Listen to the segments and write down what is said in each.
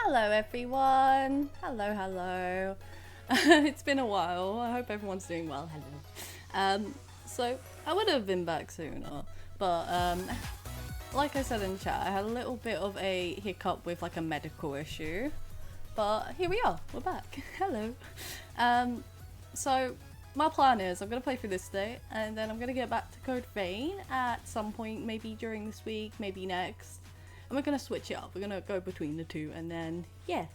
Hello everyone! Hello. It's been a while. I hope everyone's doing well. Hello. So I would have been back sooner, but like I said in chat, I had a little bit of a hiccup with like a medical issue. But here we are, we're back. Hello. So my plan is I'm gonna play through this day, and then I'm gonna get back to Code Vein at some point, maybe during this week, maybe next. And we're gonna switch it up. We're gonna go between the two, and then yeah.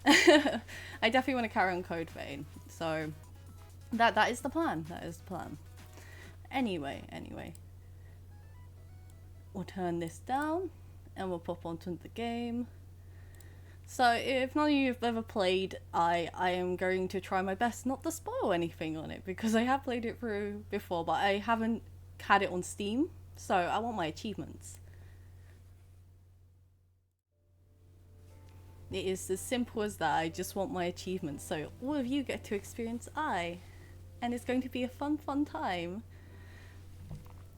I definitely want to carry on Code Vein. So that is the plan. That is the plan. Anyway. We'll turn this down and we'll pop onto the game. So if none of you have ever played, I am going to try my best not to spoil anything on it, because I have played it through before, but I haven't had it on Steam, so I want my achievements. It is as simple as that. I just want my achievements, so all of you get to experience I, and it's going to be a fun time.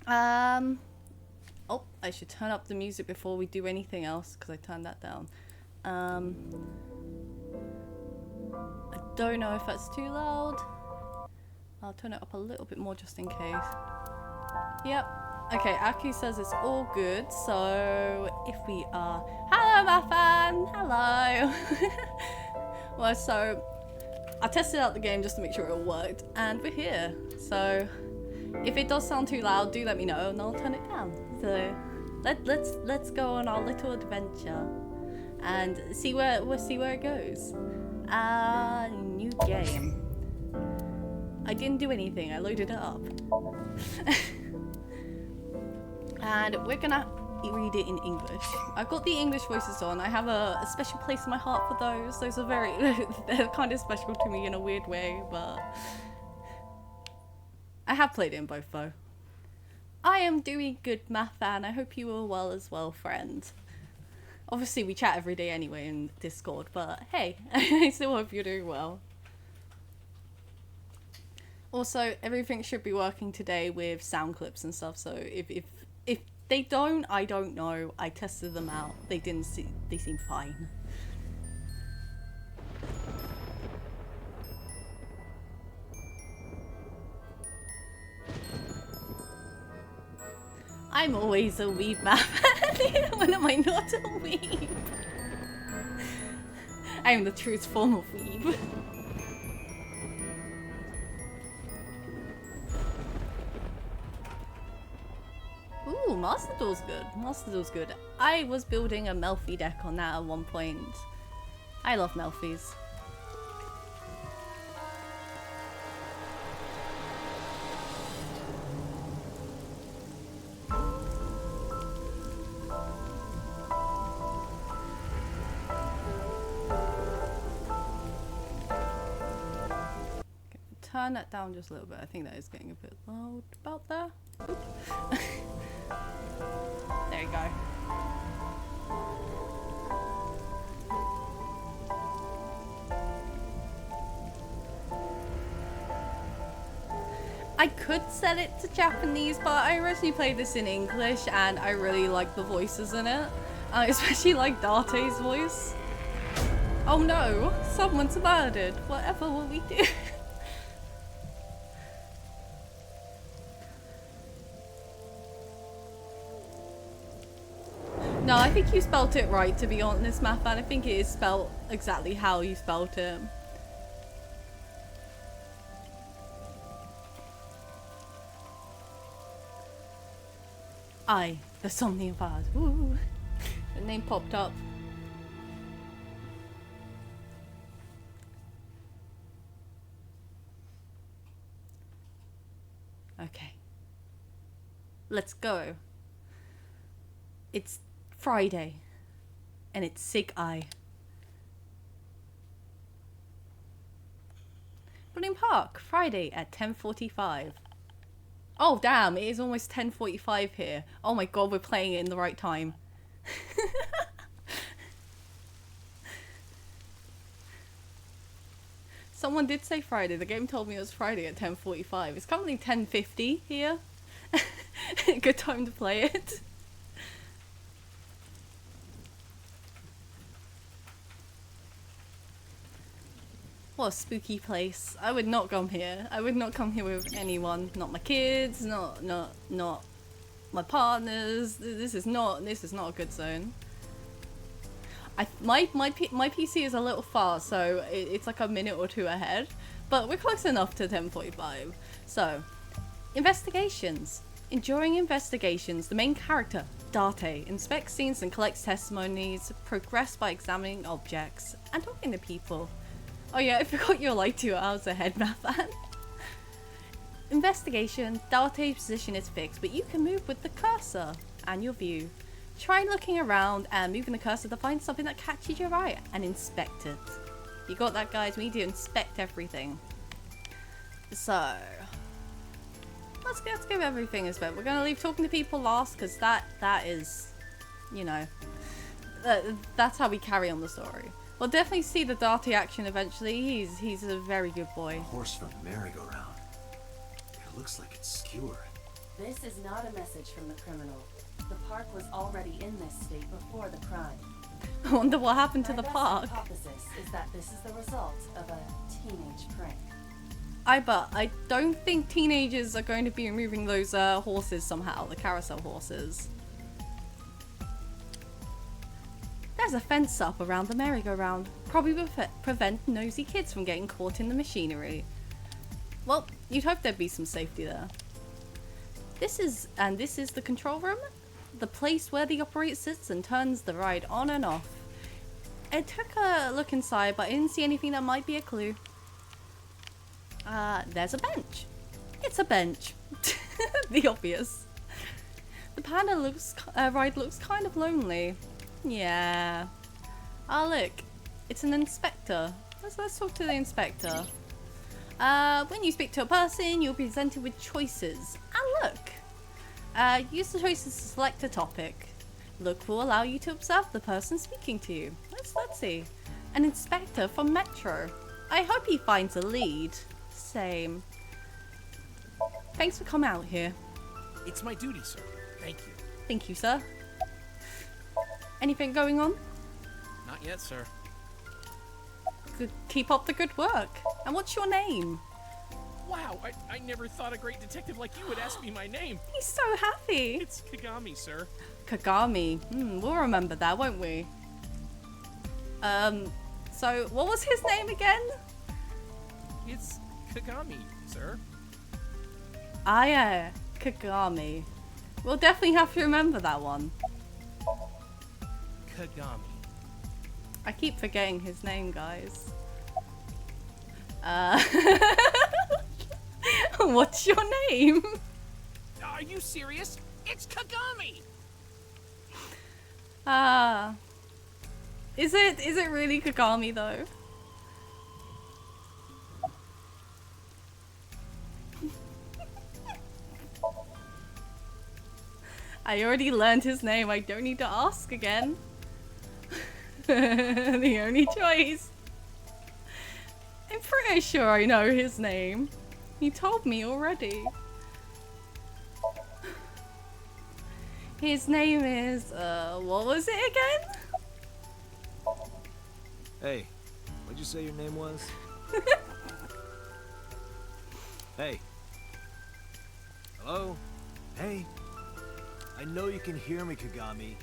Oh, I should turn up the music before we do anything else, because I turned that down. I don't know if that's too loud. I'll turn it up a little bit more just in case. Yep. Okay, Aki says it's all good, so if we are... Hello, my fan! Hello! Well, so I tested out the game just to make sure it worked, and we're here. So if it does sound too loud, do let me know and I'll turn it down. So let's go on our little adventure and see where it goes. New game. I didn't do anything, I loaded it up. And we're gonna read it in English. I've got the English voices on. I have a special place in my heart for those. Those are very, they're kind of special to me in a weird way, but I have played it in both though. I am doing good, my fan. I hope you are well as well, friend. Obviously we chat every day anyway in Discord, but hey, I still hope you're doing well. Also, everything should be working today with sound clips and stuff, so if they don't, I don't know. I tested them out. They seem fine. I'm always a weeb, man. When am I not a weeb? I am the truest form of weeb. Ooh, Master Duel's good. Master Duel's good. I was building a Melfi deck on that at one point. I love Melfis. Turn that down just a little bit. I think that is getting a bit loud about there. There you go. I could set it to Japanese, but I originally played this in English and I really like the voices in it. Especially like Date's voice. Oh no, someone's murdered. Whatever will we do? No, I think you spelt it right, to be honest, Mathman. I think it is spelt exactly how you spelt it. The Somnium Files. Woo! The name popped up. Okay. Let's go. It's Friday, and it's Sig Eye. Brilliant Park, Friday at 10:45. Oh damn, it is almost 10:45 here. Oh my god, we're playing it in the right time. Someone did say Friday. The game told me it was Friday at 10:45. It's currently 10:50 here. Good time to play it. What a spooky place. I would not come here. I would not come here with anyone. Not my kids, not my partners. This is not a good zone. My PC is a little far, so it's like a minute or two ahead, but we're close enough to 10:45. So, investigations. During investigations, the main character, Date, inspects scenes and collects testimonies, progress by examining objects and talking to people. Oh yeah, I forgot you're like 2 hours ahead, Mathan. Investigation. Date's position is fixed, but you can move with the cursor and your view. Try looking around and moving the cursor to find something that catches your eye and inspect it. You got that, guys? We need to inspect everything. So, let's give everything a spec. We're gonna leave talking to people last because that is, you know, that's how we carry on the story. We'll definitely see the Date action eventually. He's a very good boy. A horse from merry-go-round. It looks like it's skewered. This is not a message from the criminal. The park was already in this state before the crime. I wonder what happened to My the best park. hypothesis is that this is the result of a teenage prank. I don't think teenagers are going to be removing those horses somehow, the carousel horses. There's a fence up around the merry-go-round. Probably will prevent nosy kids from getting caught in the machinery. Well, you'd hope there'd be some safety there. This is the control room. The place where the operator sits and turns the ride on and off. I took a look inside, but I didn't see anything that might be a clue. There's a bench. It's a bench. The obvious. The panda ride looks kind of lonely. Yeah. Ah, look. It's an inspector. Let's talk to the inspector. When you speak to a person, you'll be presented with choices. And look. Use the choices to select a topic. Look will allow you to observe the person speaking to you. Let's see. An inspector from Metro. I hope he finds a lead. Same. Thanks for coming out here. It's my duty, sir. Thank you. Thank you, sir. Anything going on? Not yet, sir. Good. Keep up the good work. And what's your name? Wow, I never thought a great detective like you would ask me my name. He's so happy. It's Kagami, sir. Kagami. We'll remember that, won't we? So what was his name again? It's Kagami, sir. Ah, yeah. Kagami. We'll definitely have to remember that one. Kagami. I keep forgetting his name, guys. What's your name? Are you serious? It's Kagami! Is it really Kagami though? I already learned his name, I don't need to ask again. The only choice. I'm pretty sure I know his name. He told me already. His name is, what was it again? Hey, what'd you say your name was? Hey. Hello? Hey. I know you can hear me, Kagami.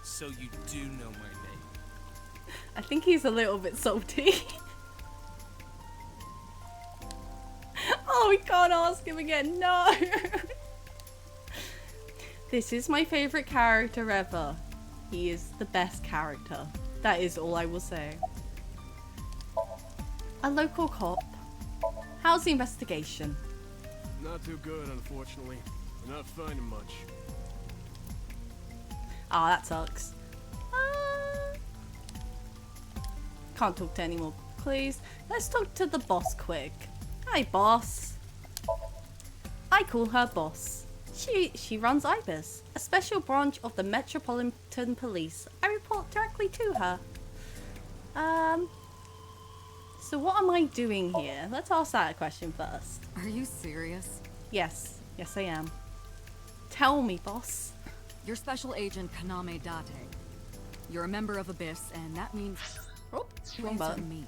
So you do know my name. I think he's a little bit salty. Oh, we can't ask him again, no! This is my favourite character ever. He is the best character. That is all I will say. A local cop. How's the investigation? Not too good, unfortunately. We're not finding much. Ah, that sucks. Can't talk to any more, please. Let's talk to the boss quick. Hi, boss. I call her boss. She runs IBIS, a special branch of the Metropolitan Police. I report directly to her. So what am I doing here? Let's ask that question first. Are you serious? Yes. Yes, I am. Tell me, boss. You're Special Agent Kaname Date. You're a member of Abyss, and that means... Oh, wrong Answer button. me.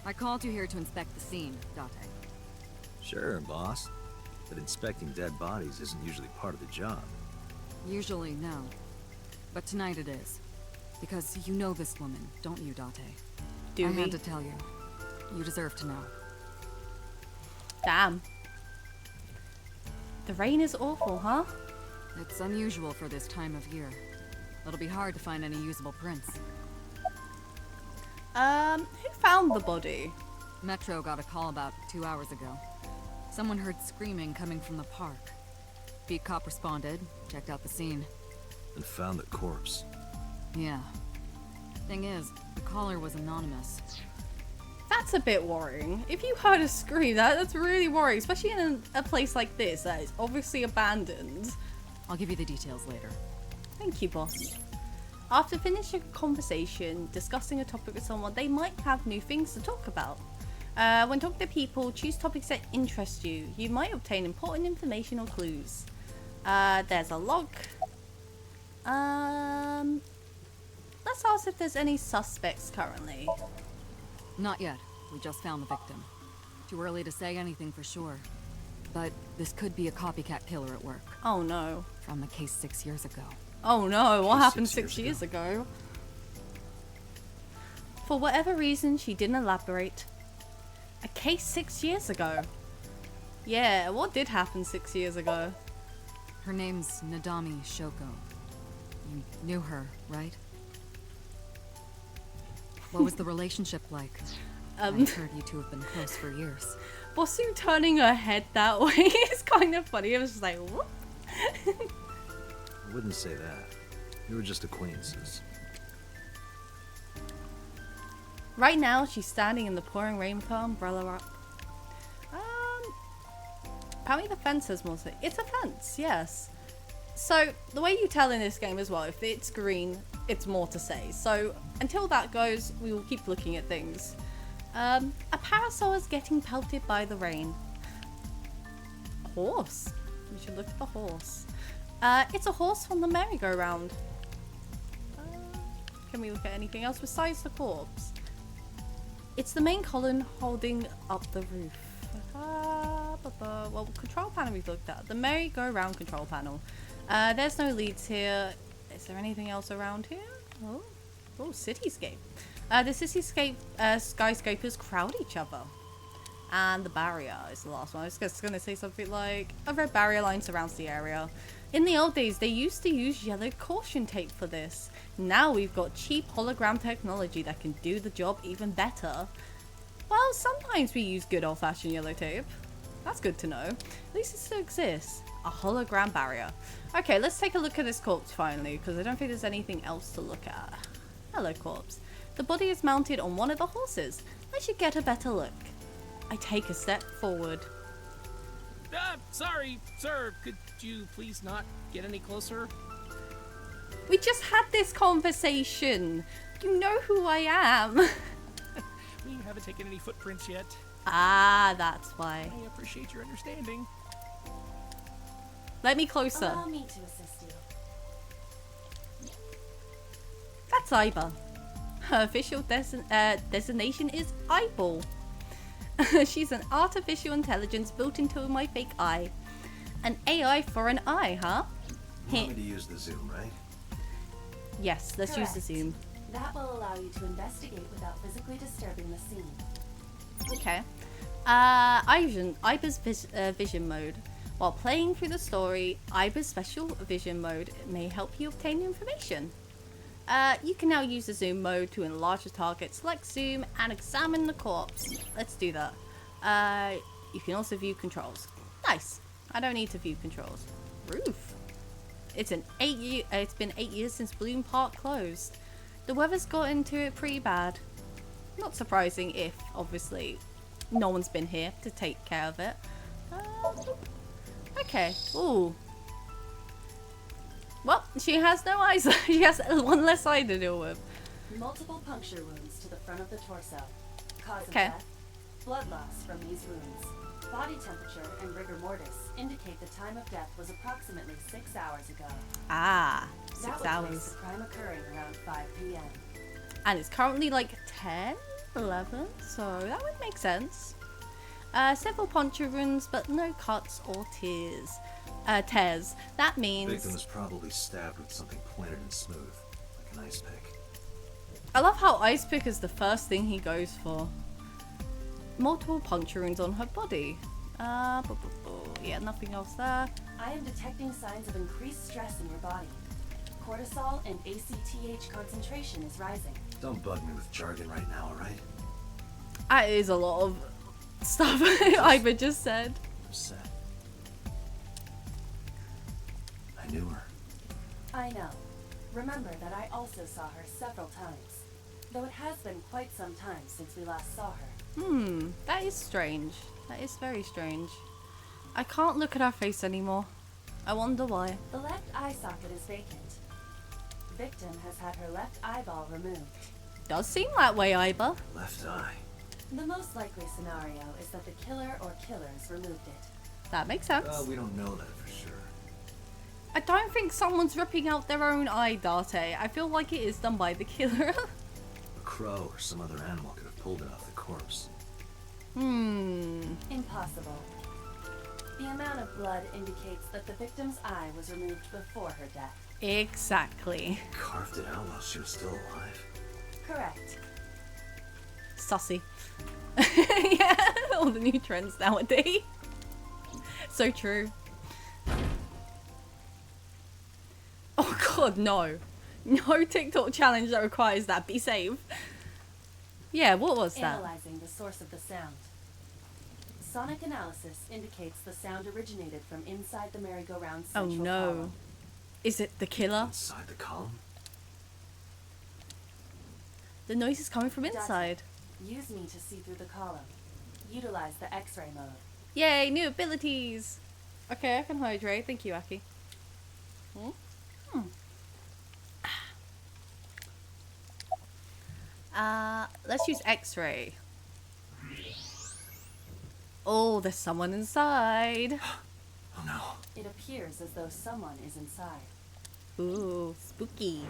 I called you here to inspect the scene, Date. Sure, boss. But inspecting dead bodies isn't usually part of the job. Usually, no. But tonight it is. Because you know this woman, don't you, Date? Do I we? had to tell you. You deserve to know. Damn. The rain is awful, huh? It's unusual for this time of year. It'll be hard to find any usable prints. Who found the body? Metro got a call about 2 hours ago. Someone heard screaming coming from the park. Beat cop responded, checked out the scene. And found the corpse. Yeah. Thing is, the caller was anonymous. That's a bit worrying. If you heard a scream, that's really worrying, especially in a place like this that is obviously abandoned. I'll give you the details later. Thank you, boss. After finishing a conversation, discussing a topic with someone, they might have new things to talk about. When talking to people, choose topics that interest you. You might obtain important information or clues. There's a log. Let's ask if there's any suspects currently. Not yet. We just found the victim. Too early to say anything for sure. But this could be a copycat killer at work. Oh no. From the case 6 years ago. Oh no, what Case happened 6 6 years ago? For whatever reason, she didn't elaborate. A case 6 years ago? Yeah, what did happen 6 years ago? Her name's Nadami Shoko. You knew her, right? What was the relationship like? I heard you two have been close for years. Bosu turning her head that way is kind of funny. It was just like, whoop. I wouldn't say that. We were just acquaintances. Right now, she's standing in the pouring rain with her umbrella up. Apparently the fence has more to say. It's a fence, yes. So, the way you tell in this game as well, if it's green, it's more to say. So, until that goes, we will keep looking at things. A parasol is getting pelted by the rain. A horse. We should look at the horse. It's a horse from the merry-go-round. Can we look at anything else besides the corpse? It's the main column holding up the roof. Well, control panel we've looked at. The merry-go-round control panel. There's no leads here. Is there anything else around here? Oh, cityscape. The cityscape skyscrapers crowd each other. And the barrier is the last one. I was just going to say something like, a red barrier line surrounds the area. In the old days, they used to use yellow caution tape for this. Now we've got cheap hologram technology that can do the job even better. Well, sometimes we use good old-fashioned yellow tape. That's good to know. At least it still exists. A hologram barrier. Okay, let's take a look at this corpse finally, because I don't think there's anything else to look at. Hello, corpse. The body is mounted on one of the horses. I should get a better look. I take a step forward. Sorry, sir. Could you please not get any closer? We just had this conversation. You know who I am. We haven't taken any footprints yet. Ah, that's why. I appreciate your understanding. Let me closer. Allow me to assist you. That's Iba. Her official designation is Eyeball. She's an artificial intelligence built into my fake eye. An AI for an eye, huh? You want me to use the zoom, right? Yes, let's use the Correct. zoom. That will allow you to investigate without physically disturbing the scene. Okay. Iba's vision mode. While playing through the story, Iba's special vision mode may help you obtain information. You can now use the zoom mode to enlarge the target, select zoom, and examine the corpse. Let's do that. You can also view controls. Nice. I don't need to view controls. Roof. It's been 8 years since Bloom Park closed. The weather's got into it pretty bad. Not surprising if, obviously, no one's been here to take care of it. Okay. Ooh. Well, she has no eyes. She has one less eye to deal with. Multiple puncture wounds to the front of the torso. Cause of Okay. death, blood loss from these wounds. Body temperature and rigor mortis indicate the time of death was approximately 6 hours ago. Ah, That 6 would place hours. the crime occurring around 5 p.m. And it's currently like 10, 11, so that would make sense. Several puncture wounds, but no cuts or tears. Tears. That means... Victim was probably stabbed with something pointed and smooth, like an ice pick. I love how ice pick is the first thing he goes for. Multiple puncture wounds on her body. Yeah, nothing else there. I am detecting signs of increased stress in your body. Cortisol and ACTH concentration is rising. Don't bug me with jargon right now, alright? That is a lot of stuff Iva just said. I'm set. I knew her. I know. Remember that I also saw her several times. Though it has been quite some time since we last saw her. That is strange. That is very strange. I can't look at her face anymore. I wonder why. The left eye socket is vacant. Victim has had her left eyeball removed. Does seem that way, Iva. Left eye. The most likely scenario is that the killer or killers removed it. That makes sense. We don't know that for sure. I don't think someone's ripping out their own eye, Date. I feel like it is done by the killer. A crow or some other animal could have pulled it off the corpse. Impossible. The amount of blood indicates that the victim's eye was removed before her death. Exactly. Carved it out while she was still alive. Correct. Sussy. Yeah, all the new trends nowadays. So true. Oh god, no. No TikTok challenge that requires that. Be safe. Yeah, what was that? Analyzing the source of the sound. Sonic analysis indicates the sound originated from inside the merry-go-round Oh central no. column. Is it the killer? Inside the column? The noise is coming from Does it? inside. Use me to see through the column. Utilize the X-ray mode. Yay, new abilities! Okay, I can hydrate. Thank you, Aki. Let's use X-ray. Oh, there's someone inside. Oh no. It appears as though someone is inside. Ooh, spooky.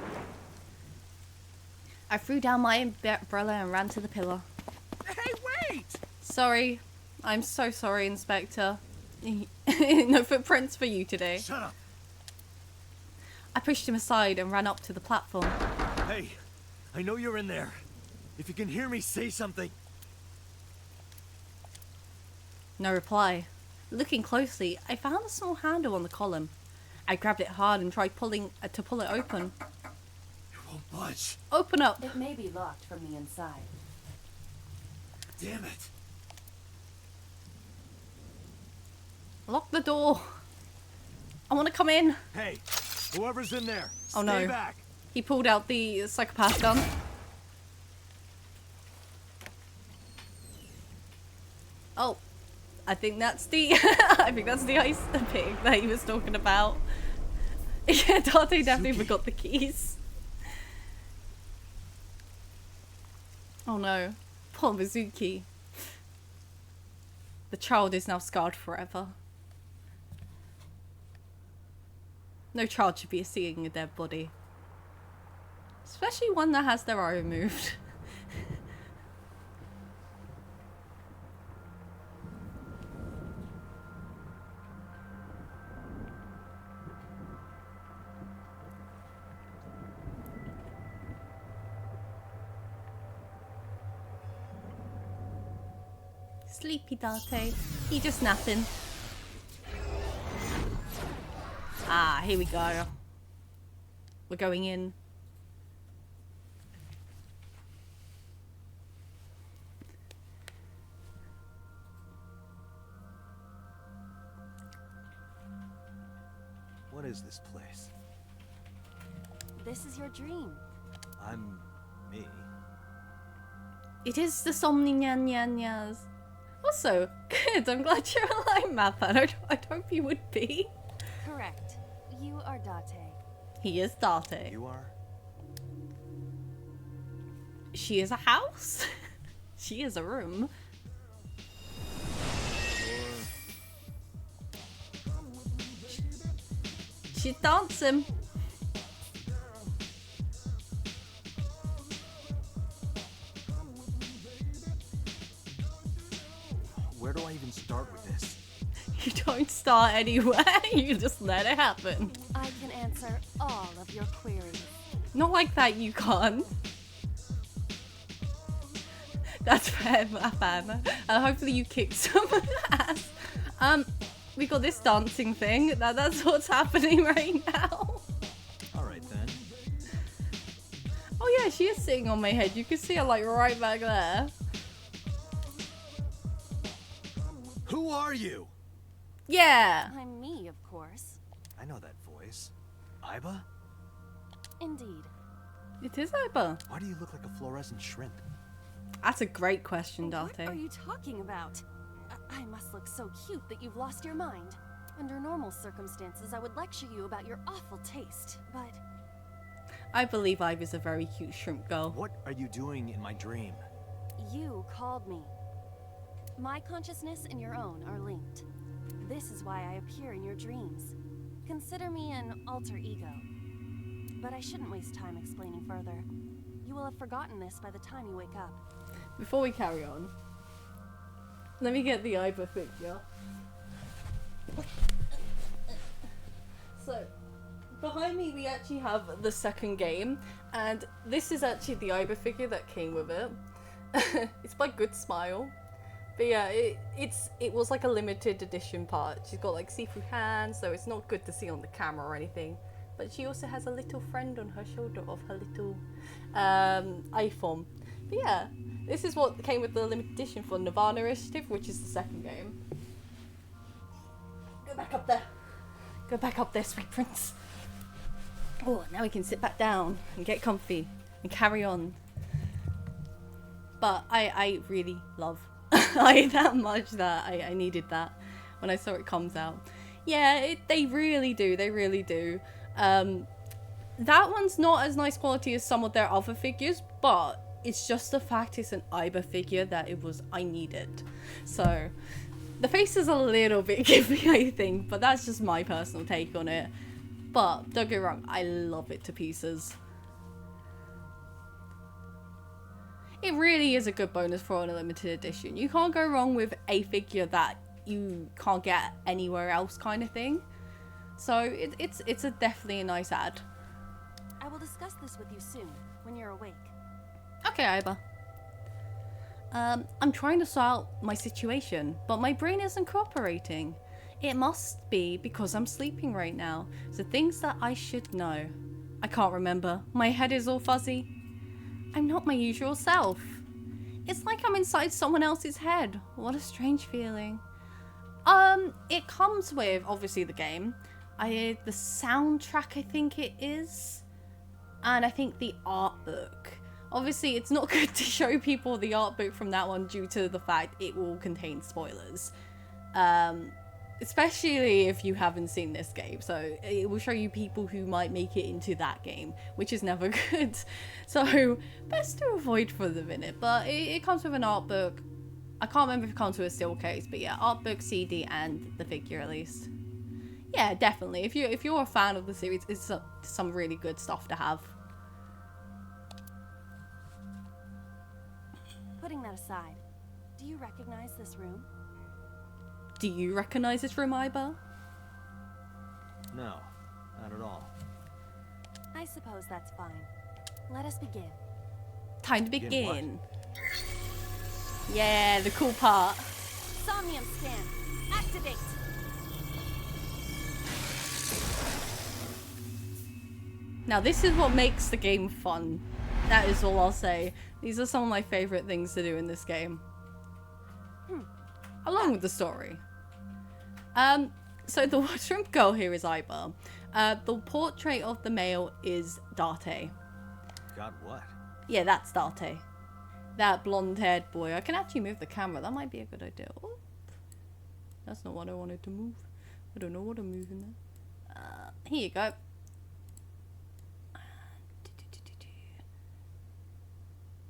I threw down my umbrella and ran to the pillar. Hey, wait! Sorry. I'm so sorry, Inspector. No footprints for you today. Shut up! I pushed him aside and ran up to the platform. Hey, I know you're in there. If you can hear me, say something. No reply. Looking closely, I found a small handle on the column. I grabbed it hard and tried pulling to pull it open. You won't budge. Open up! It may be locked from the inside. Damn it. Lock the door! I want to come in! Hey, whoever's in there, Oh, stay no. back. He pulled out the psychopath gun. Oh, I think that's the I think that's the ice pick that he was talking about. Yeah, Date definitely Suki. forgot the keys. Oh no, poor Mizuki. The child is now scarred forever. No child should be seeing a dead body. Especially one that has their eye removed. Sleepy Date. He just napping. Ah, here we go. We're going in. What is this place? This is your dream. I'm me. It is the Somnium. Also, good. I'm glad you're alive, Mappa. I'd hope you would be. Correct. You are Date. He is Date. You are? She is a house. She is a room. She's dancing. Where do I even start with this? You don't start anywhere, you just let it happen. I can answer all of your queries. Not like that, you can't. That's fair, fam. Hopefully you kicked some ass. We got this dancing thing. That's what's happening right now. Alright then. Oh yeah, she is sitting on my head. You can see her like right back there. Who are you? Yeah. I'm me, of course. I know that voice. Iba? Indeed. It is Iba. Why do you look like a fluorescent shrimp? That's a great question, What Date. are you talking about? I must look so cute that you've lost your mind. Under normal circumstances, I would lecture you about your awful taste, but... I believe Ivy's a very cute shrimp girl. What are you doing in my dream? You called me. My consciousness and your own are linked. This is why I appear in your dreams. Consider me an alter ego. But I shouldn't waste time explaining further. You will have forgotten this by the time you wake up. Before we carry on, let me get the Iba figure. So, behind me we actually have the second game, and this is actually the Iba figure that came with it. It's by Good Smile. But yeah, it was like a limited edition part. She's got like see-through hands, so it's not good to see on the camera or anything. But she also has a little friend on her shoulder of her little iPhone. But yeah, this is what came with the limited edition for Nirvana Initiative, which is the second game. Go back up there. Go back up there, sweet prince. Oh, now we can sit back down and get comfy and carry on. But I really love I that much that I needed that when I saw it comes out. Yeah, they really do. They really do. That one's not as nice quality as some of their other figures, but it's just the fact it's an Iba figure that I needed. So the face is a little bit gimpy, I think, but that's just my personal take on it. But don't get me wrong, I love it to pieces. It really is a good bonus for an limited edition. You can't go wrong with a figure that you can't get anywhere else, kind of thing. So it's definitely a nice add. I will discuss this with you soon, when you're awake. Okay, Iba. I'm trying to sort out my situation, but my brain isn't cooperating. It must be because I'm sleeping right now. So things that I should know. I can't remember. My head is all fuzzy. I'm not my usual self. It's like I'm inside someone else's head. What a strange feeling. It comes with, obviously, the game. The soundtrack, I think it is. And I think the art book. Obviously, it's not good to show people the art book from that one due to the fact it will contain spoilers. Especially if you haven't seen this game. So it will show you people who might make it into that game, which is never good. So best to avoid for the minute. But it comes with an art book. I can't remember if it comes with a still case, but yeah, art book, CD, and the figure at least. Yeah, definitely. If you're a fan of the series, it's some really good stuff to have. Putting that aside, do you recognize this room? Do you recognize this room, Iba? No, not at all. I suppose that's fine. Let us begin. Time to Begin what? begin. Yeah, the cool part. Somnium scan. Activate. Now this is what makes the game fun. That is all I'll say. These are some of my favorite things to do in this game. Along with the story. So the shrimp girl here is Iba. The portrait of the male is Date. Got what? Yeah, that's Date. That blonde-haired boy. I can actually move the camera. That might be a good idea. Oh, that's not what I wanted to move. I don't know what I'm moving there. Here you go.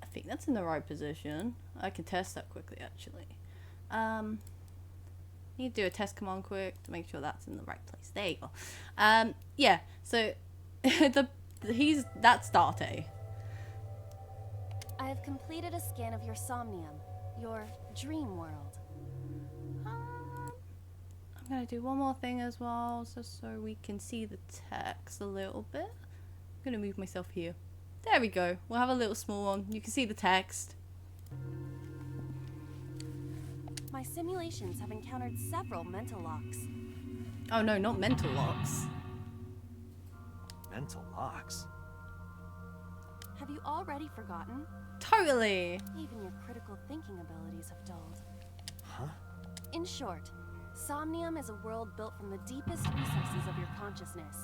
I think that's in the right position. I can test that quickly, actually. Need to do a test command quick to make sure that's in the right place. There you go. Yeah. So that's Date. I have completed a scan of your somnium, your dream world. I'm gonna do one more thing as well, just so we can see the text a little bit. I'm gonna move myself here. There we go. We'll have a little small one. You can see the text. My simulations have encountered several mental locks. Oh no, not mental locks. Mental locks? Have you already forgotten? Totally. Even your critical thinking abilities have dulled. Huh? In short, Somnium is a world built from the deepest recesses of your consciousness.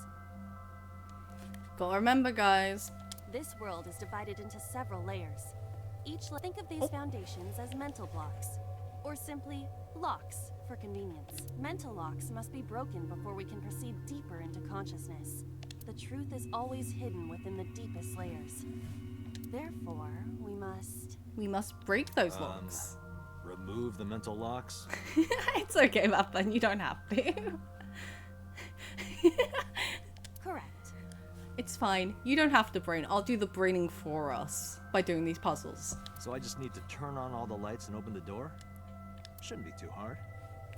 Gotta remember, guys. This world is divided into several layers. Think of these foundations as mental blocks, or simply locks for convenience. Mental locks must be broken before we can proceed deeper into consciousness. The truth is always hidden within the deepest layers. Therefore, we must break those locks. Remove the mental locks? It's okay, Muffin. You don't have to. Correct. It's fine. You don't have to brain. I'll do the braining for us by doing these puzzles. So I just need to turn on all the lights and open the door? Shouldn't be too hard.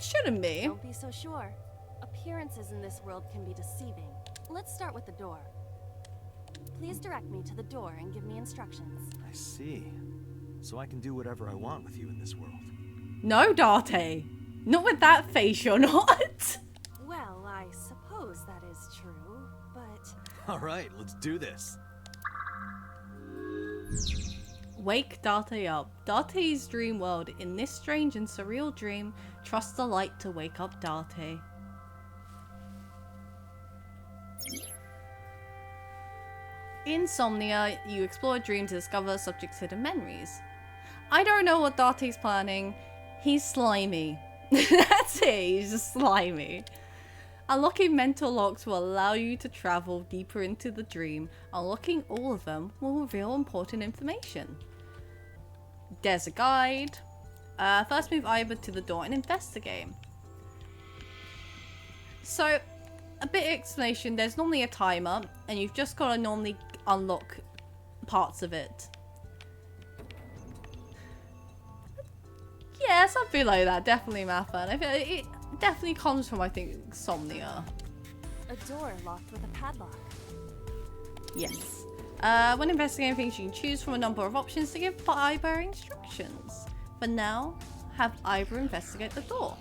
Shouldn't be. Don't be so sure. Appearances in this world can be deceiving. Let's start with the door. Please direct me to the door and give me instructions. I see. So I can do whatever I want with you in this world. No, Date. Not with that face, you're not. Well, I suppose that is true, but... Alright, let's do this. Wake Date up. Date's dream world. In this strange and surreal dream, trust the light to wake up Date. In Somnia, you explore dreams to discover subjects' hidden memories. I don't know what Date's planning. He's slimy. That's it, he's just slimy. Unlocking mental locks will allow you to travel deeper into the dream. Unlocking all of them will reveal important information. There's a guide. First move Iva to the door and investigate. So, a bit of explanation. There's normally a timer, and you've just got to normally unlock parts of it. Yeah, something like that. Definitely Mathan. I feel it definitely comes from, I think, Somnia. A door locked with a padlock. Yes. When investigating things, you can choose from a number of options to give Iva instructions. For now, have Iva investigate the door.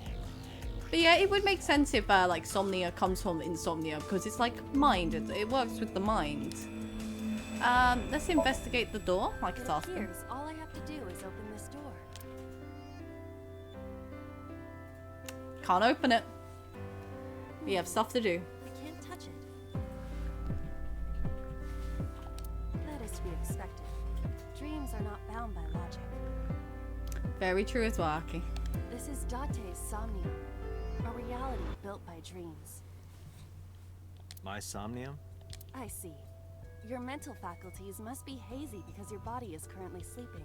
But yeah, it would make sense if like Somnia comes from Insomnia, because it's like mind. It works with the mind. Let's investigate the door. Like it's asking. Appears all I have to do is open this door. Can't open it. We have stuff to do. I can't touch it. That is to be expected. Dreams are not bound by logic. Very true as well, Aki. This is Date's Somnium, a reality built by dreams. My Somnium? I see. Your mental faculties must be hazy because your body is currently sleeping.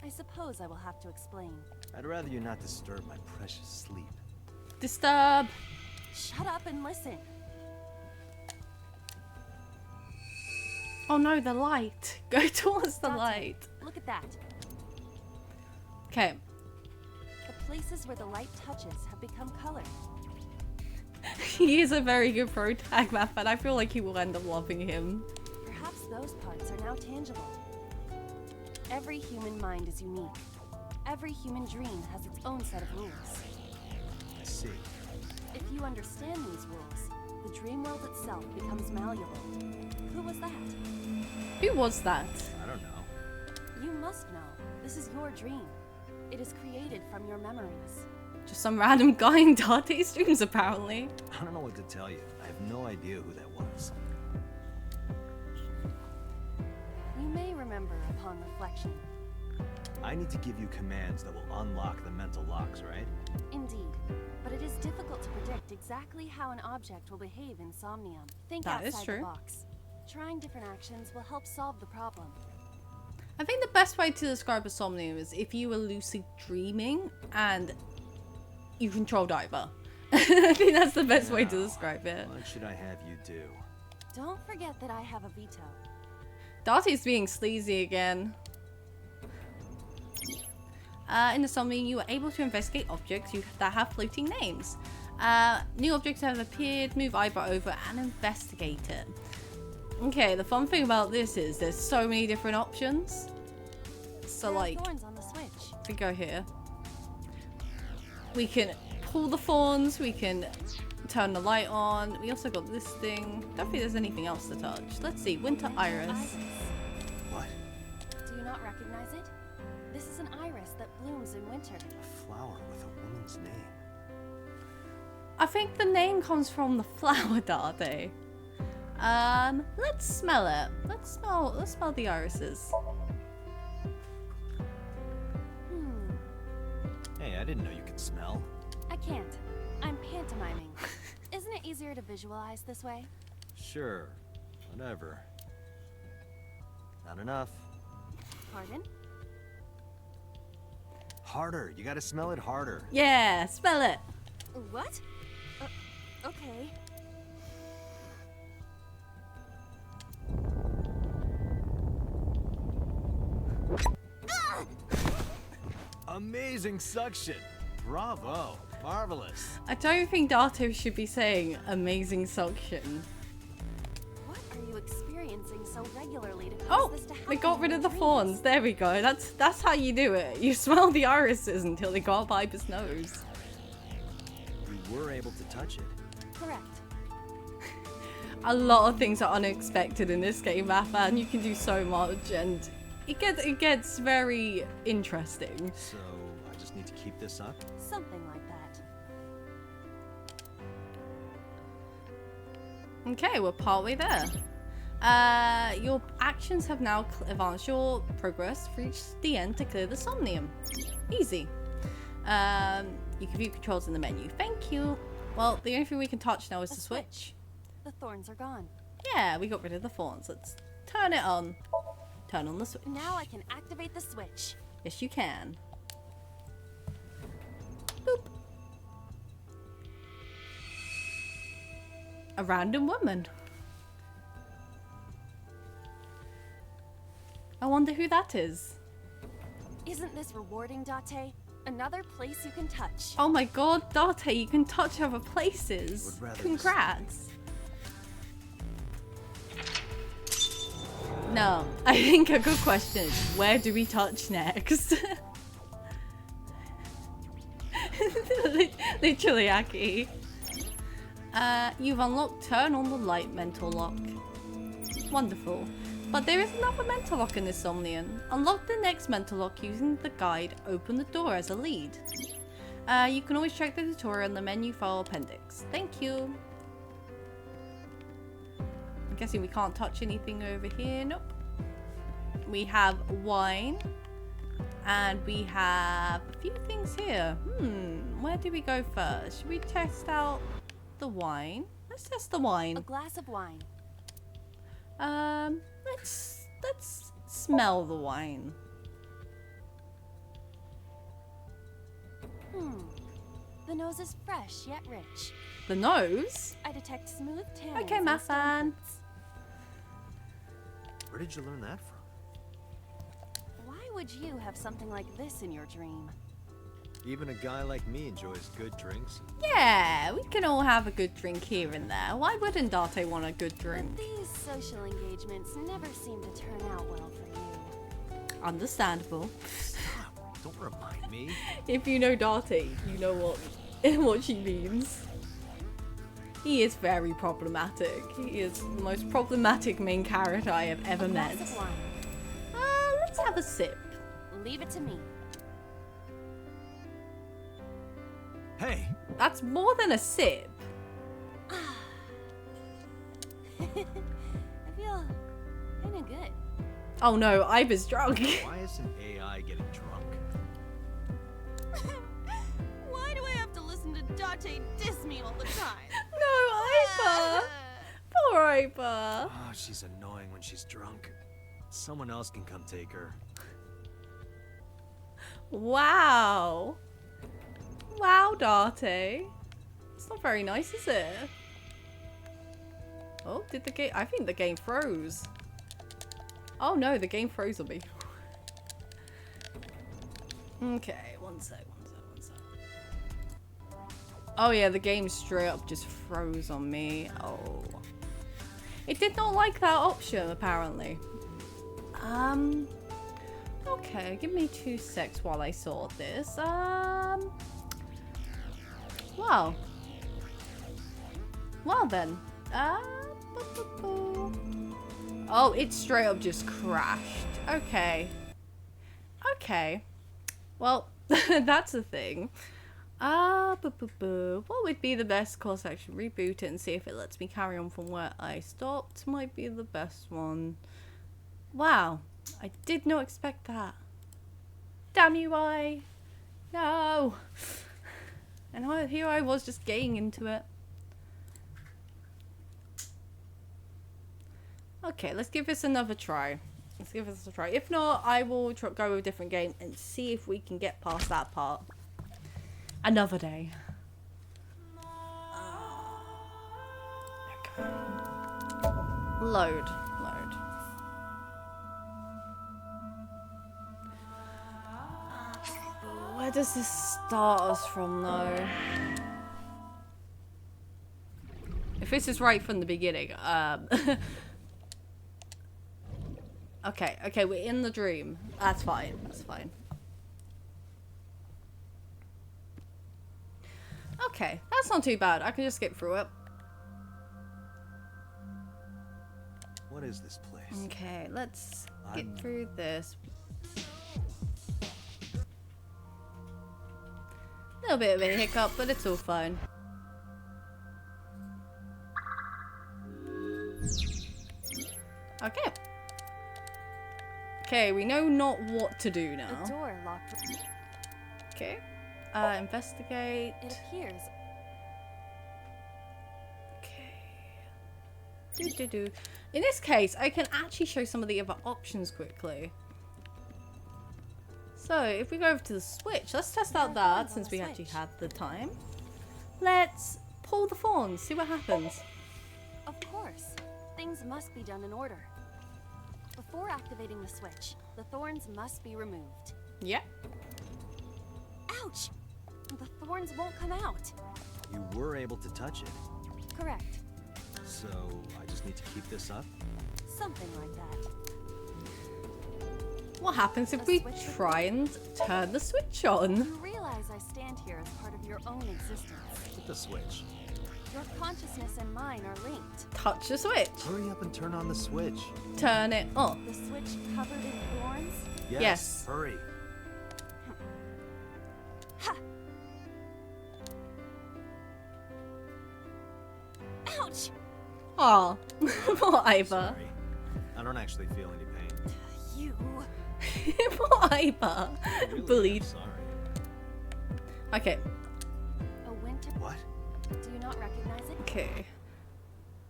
I suppose I will have to explain. I'd rather you not disturb my precious sleep. Disturb. Shut up and listen. Oh no, the light. Go towards the Date, light. Look at that. Okay. The places where the light touches have become colored. He is a very good pro tag map, and I feel like he will end up loving him. Perhaps those parts are now tangible. Every human mind is unique. Every human dream has its own set of rules. I see. If you understand these rules, the dream world itself becomes malleable. Who was that? Who was that? I don't know. You must know. This is your dream. It is created from your memories. Just some random guy in Date's dreams, apparently. I don't know what to tell you. I have no idea who that was. You may remember upon reflection. I need to give you commands that will unlock the mental locks, right? Indeed. But it is difficult to predict exactly how an object will behave in Somnium. Think That is outside true. the box. Trying different actions will help solve the problem. I think the best way to describe a Somnium is if you were lucid dreaming and you controlled Iva. I think that's the best way to describe it. What should I have you do? Don't forget that I have a veto. Date's being sleazy again. In the Somnium, you are able to investigate objects that have floating names. New objects have appeared. Move eyebrow over and investigate it. Okay, the fun thing about this is there's so many different options. So There are like, thorns on the switch. if we go here, we can pull the thorns, we can turn the light on. We also got this thing. Don't think there's anything else to touch. Let's see, winter iris. What? Do you not recognize it? This is an iris that blooms in winter. A flower with a woman's name. I think the name comes from the flower, Darte. Let's smell it. Let's smell the irises. Hey, I didn't know you could smell. I can't. I'm pantomiming. Isn't it easier to visualize this way? Sure. Whatever. Not enough. Pardon? Harder. You gotta smell it harder. Yeah, smell it. What? Okay. Amazing suction. Bravo. Marvelous. I don't think Dato should be saying amazing suction. What are you experiencing so regularly to cause Oh, this to happen? we got rid in of the your thorns. dreams? There we go. That's how you do it. You smell the irises until they go up Iber's nose. We were able to touch it. Correct. A lot of things are unexpected in this game, Mathan. You can do so much, and it gets very interesting. So, I just need to keep this up? Something like that. Okay, we're partway there. Your actions have now advanced your progress. Reach the end to clear the Somnium. Easy. You can view controls in the menu. Thank you. Well, the only thing we can touch now is the switch. The thorns are gone. Yeah, we got rid of the thorns. Let's turn it on. Turn on the switch. Now I can activate the switch. Yes, you can. Boop. A random woman. I wonder who that is. Isn't this rewarding, Date? Another place you can touch. Oh my god, Date, you can touch other places. Would rather Congrats. No, I think a good question is, where do we touch next? Literally, Aki. You've unlocked turn on the light mental lock. Wonderful. But there is another mental lock in this Somnium. Unlock the next mental lock using the guide, open the door as a lead. You can always check the tutorial in the menu file appendix. Thank you. I'm guessing we can't touch anything over here. Nope. We have wine. And we have a few things here. Where do we go first? Should we test out the wine? Let's test the wine. A glass of wine. Let's smell the wine. The nose is fresh yet rich. The nose? I detect smooth tannins. Okay, and my stone fan. fruits. Where did you learn that from? Why would you have something like this in your dream? Even a guy like me enjoys good drinks. Yeah, we can all have a good drink here and there. Why wouldn't Date want a good drink? But these social engagements never seem to turn out well for you. Understandable. Stop. Don't remind me. If you know Date, you know what she means. He is very problematic. He is the most problematic main character I have ever met. Glass of wine. Let's have a sip. Leave it to me. Hey, That's more than a sip. I feel kinda good. Oh no, Iber's drunk. Why isn't AI getting drunk? Why do I have to listen to Date diss me all the time? No, Iber. Poor Iber. oh, she's annoying when she's drunk. Someone else can come take her. Wow. Wow, Date. It's not very nice, is it? Oh, did the game... I think the game froze. Oh no, the game froze on me. Okay, one sec. Oh yeah, the game straight up just froze on me. Oh. It did not like that option, apparently. Okay, give me 2 secs while I sort this. Wow. Well then. Oh, it straight up just crashed. Okay. Okay. Well, that's a thing. What would be the best course action? Reboot it and see if it lets me carry on from where I stopped. Might be the best one. Wow. I did not expect that. Damn you, I. No. And here I was just getting into it. Okay, let's give this another try. Let's give this a try. If not, I will go with a different game and see if we can get past that part. Another day. Okay. Load. Load. Where does this start us from, though? If this is right from the beginning, okay, we're in the dream. That's fine, that's fine. Okay, that's not too bad. I can just skip through it. What is this place? Okay, let's get through this. A little bit of a hiccup, but it's all fine. Okay. Okay, we know not what to do now. The door locked. Okay. Investigate. It appears. Okay. In this case, I can actually show some of the other options quickly. So, if we go over to the Switch, let's test out that since we actually had the time. Let's pull the thorns, see what happens. Of course. Things must be done in order. Before activating the switch, the thorns must be removed. Yeah. Ouch! The thorns won't come out. You were able to touch it. Correct. So, I just need to keep this up? Something like that. What happens if we try and turn the switch on? You realize I stand here as part of your own existence. Hit the switch. Your consciousness and mine are linked. Touch the switch. Hurry up and turn on the switch. Turn it on. The switch covered in thorns? Yes. Hurry. Ha! Ouch! Aw. Poor Iva. Sorry. I don't actually feel any pain. You. Poor Iva. Really, Bullied. I'm sorry. Okay. A winter. What? Do you not recognize it? Okay.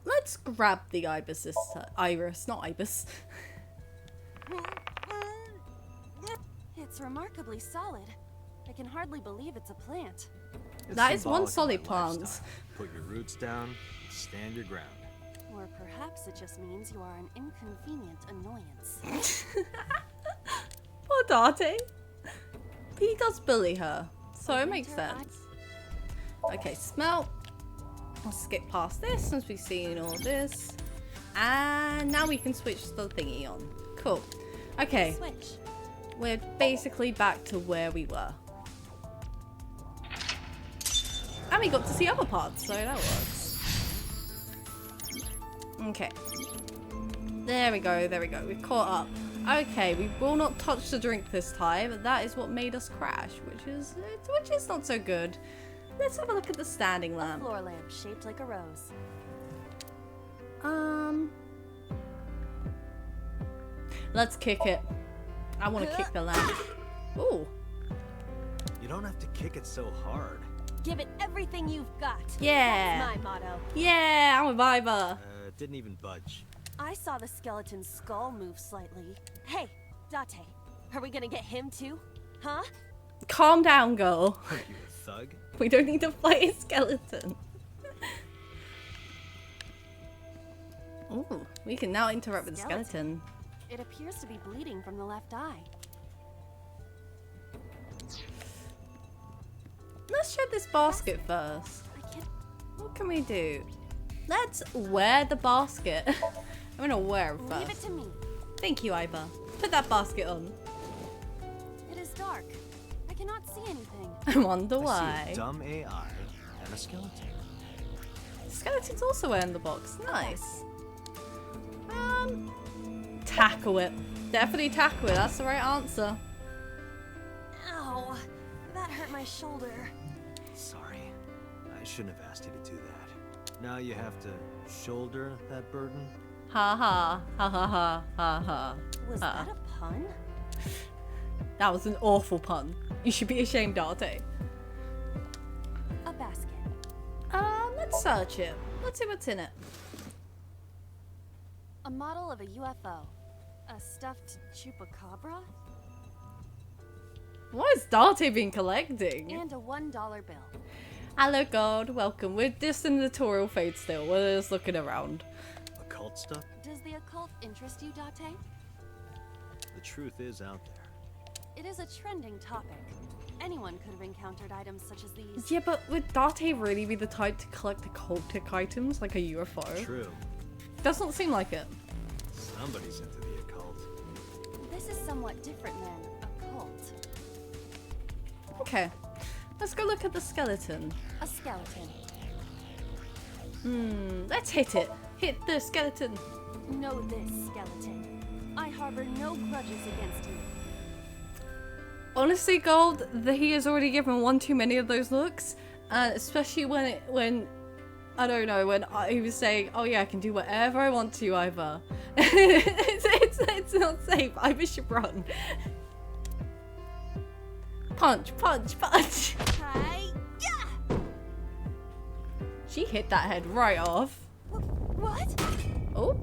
Let's grab the ibis this time. Iris, not ibis. It's remarkably solid. I can hardly believe it's a plant. It's That is one symbolic of solid my plant. lifestyle. Put your roots down and stand your ground. Or perhaps it just means you are an inconvenient annoyance. Poor Dante. He does bully her, so it makes sense. Okay, smell. I'll skip past this since we've seen all this. And now we can switch the thingy on. Cool. Okay, Switch. we're basically back to where we were. And we got to see other parts, so that works. Okay. There we go, there we go. We've caught up. Okay, we will not touch the drink this time. That is what made us crash, which is not so good. Let's have a look at the standing lamp. Floor lamp shaped like a rose. Let's kick it. I want to kick the lamp. Ooh. You don't have to kick it so hard. Give it everything you've got. Yeah. That's my motto. Yeah, I'm a viber. It didn't even budge. I saw the skeleton's skull move slightly. Hey, Date, are we gonna get him too? Huh? Calm down, girl. Are you a thug? We don't need to fight a skeleton. Ooh, we can now interact with the skeleton. It appears to be bleeding from the left eye. Let's check this basket first. I can't. What can we do? Let's wear the basket. I'm gonna wear it Leave it first. to me. Thank you, Iva. Put that basket on. It is dark. I cannot see anything. I wonder I see why. a dumb AI and a skeleton. Skeleton's also wearing the box. Nice. Tackle it. Definitely tackle it. That's the right answer. Ow, that hurt my shoulder. Sorry. I shouldn't have asked you to do that. Now you have to shoulder that burden? Ha ha. Ha ha ha. Ha ha. Was that a pun? That was an awful pun. You should be ashamed, Dante. A basket. Let's search it. Let's see what's in it. A model of a UFO. A stuffed chupacabra. What has Dante been collecting? And a $1 bill. Hello, God. Welcome. We're just in the tutorial phase still. We're just looking around. Occult stuff? Does the occult interest you, Date? The truth is out there. It is a trending topic. Anyone could have encountered items such as these. Yeah, but would Dante really be the type to collect occultic items like a UFO? True. Doesn't seem like it. Somebody's into the occult. This is somewhat different than occult. Okay. Let's go look at the skeleton. A skeleton. Let's hit it. Hit the skeleton. Know this, skeleton. I harbor no grudges against you. Honestly, Gold, he has already given one too many of those looks. Especially when I don't know, when he was saying, oh yeah, I can do whatever I want to, Iva. it's not safe. Iva should run. Punch, punch, punch. Hi. Yeah. She hit that head right off. What? Oh,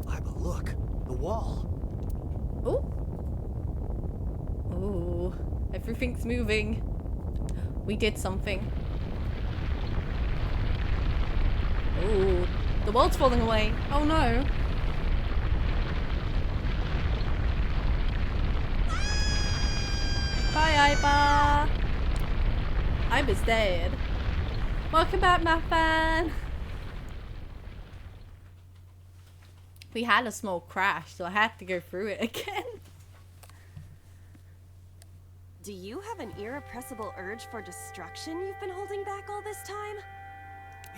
Iva, look! The wall! oh. Ooh, everything's moving. We did something. Ooh, the world's falling away. Oh no. Bye, Iba. Iba's dead. Welcome back, my fan. We had a small crash, so I had to go through it again. Do you have an irrepressible urge for destruction you've been holding back all this time?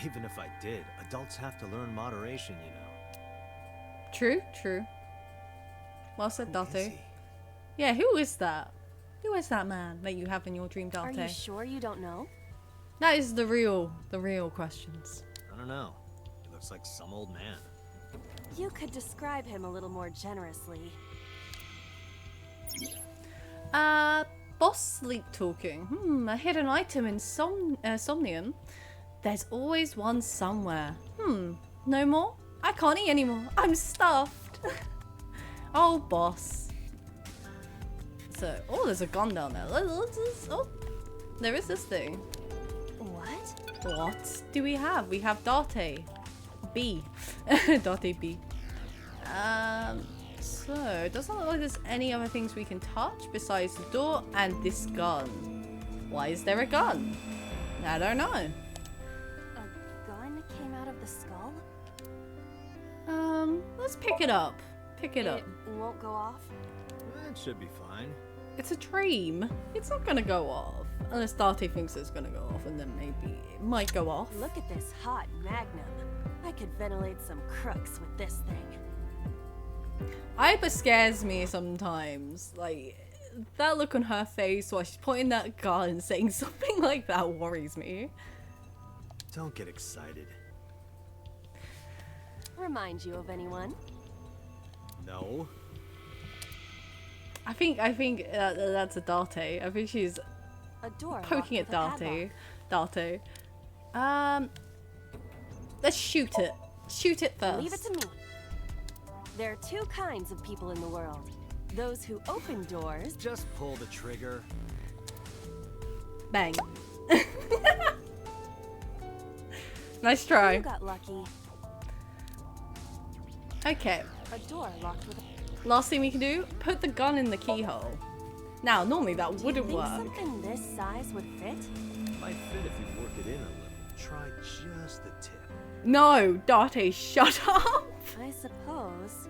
Even if I did, adults have to learn moderation, you know. True, true. Well said, Who is Date. he? Yeah, who is that? Who is that man that you have in your dream, Are you Date? sure you don't know? That is the real questions. I don't know. He looks like some old man. You could describe him a little more generously. Boss sleep talking. A hidden item in Somnium. There's always one somewhere. No more? I can't eat anymore. I'm stuffed. Oh, boss. So, oh, there's a gun down there. Oh, there is this thing. What? What do we have? We have Date. B. Date B. So, it doesn't look like there's any other things we can touch besides the door and this gun. Why is there a gun? I don't know. A gun came out of the skull? Let's pick it up. Pick it up. It won't go off? That should be fine. It's a dream. It's not gonna go off. Unless Date thinks it's gonna go off, and then maybe it might go off. Look at this hot magnum. I could ventilate some crooks with this thing. Iba scares me sometimes. Like, that look on her face while she's pointing that gun and saying something like that worries me. Don't get excited. Remind you of anyone? No. I think that's a Date. I think she's A door poking at locked with a padlock. Date. Let's shoot it. Shoot it first. Leave it to me. There are two kinds of people in the world. Those who open doors. Just pull the trigger. Bang. Nice try. You got lucky. Okay. A door locked with a... Last thing we can do, put the gun in the keyhole. Now, normally that Do you wouldn't think work. something this size would fit? Might fit if you work it in a little. Try just the tip. No, Date, shut up. I suppose.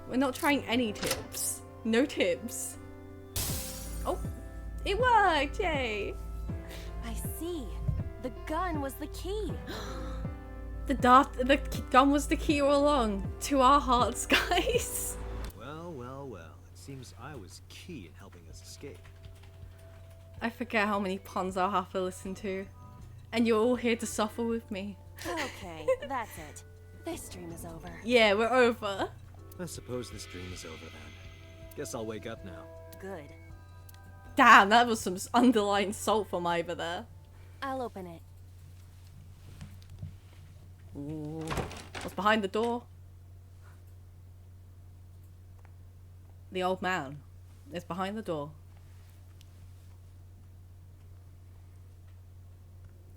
We're not trying any tips. No tips. Oh, it worked, yay. I see. The gun was the key. The gun was the key all along to our hearts, guys. Well, well, well. It seems I was key in helping us escape. I forget how many puns I'll have to listen to. And you're all here to suffer with me. Okay, that's it. This dream is over. Yeah, we're over. I suppose this dream is over then. Guess I'll wake up now. Good. Damn, that was some underlying salt from either there. I'll open it. Ooh. What's behind the door? The old man is behind the door.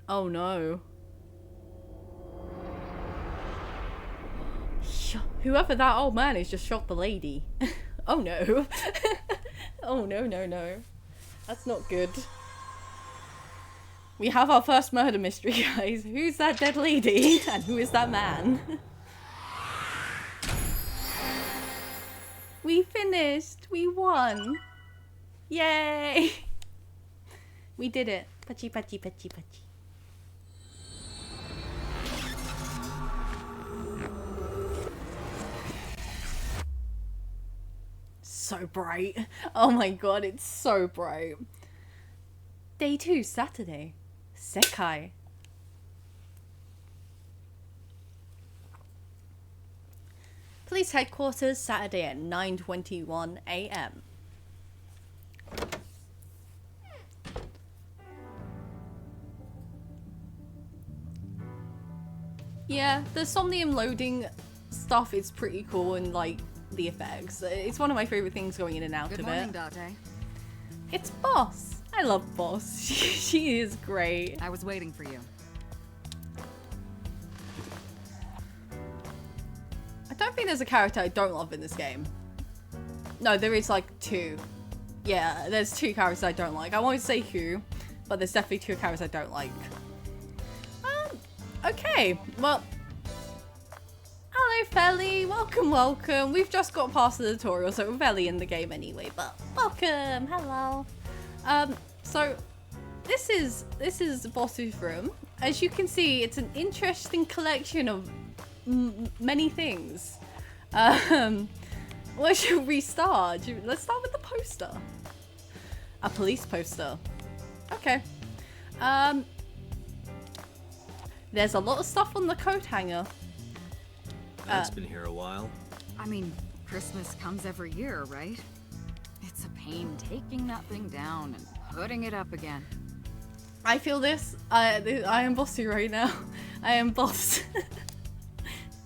Oh no. Whoever that old man is just shot the lady. Oh no. Oh no, no, no. That's not good. We have our first murder mystery, guys. Who's that dead lady? And who is that man? We finished. We won. Yay. We did it. Pachi, pachi, pachi, pachi. So bright. Oh my god, it's so bright. Day 2, Saturday. Sekai. Police headquarters, Saturday at 9:21 AM. Yeah, the Somnium loading stuff is pretty cool and like the effects. It's one of my favorite things going in and out Good of morning, it. Date. It's Boss. I love Boss. She is great. I was waiting for you. I don't think there's a character I don't love in this game. No, there is like 2. Yeah, there's 2 characters I don't like. I won't say who, but there's definitely 2 characters I don't like. Okay, well, hello Felly, welcome, welcome. We've just got past the tutorial, so we're barely in the game anyway, but welcome, hello. So this is Boss's room. As you can see, it's an interesting collection of many things. Where should we start? Let's start with the poster. A police poster. Okay. There's a lot of stuff on the coat hanger. That's been here a while. I mean, Christmas comes every year, right? It's a pain taking that thing down and putting it up again. I feel this. I am bossy right now. I am boss.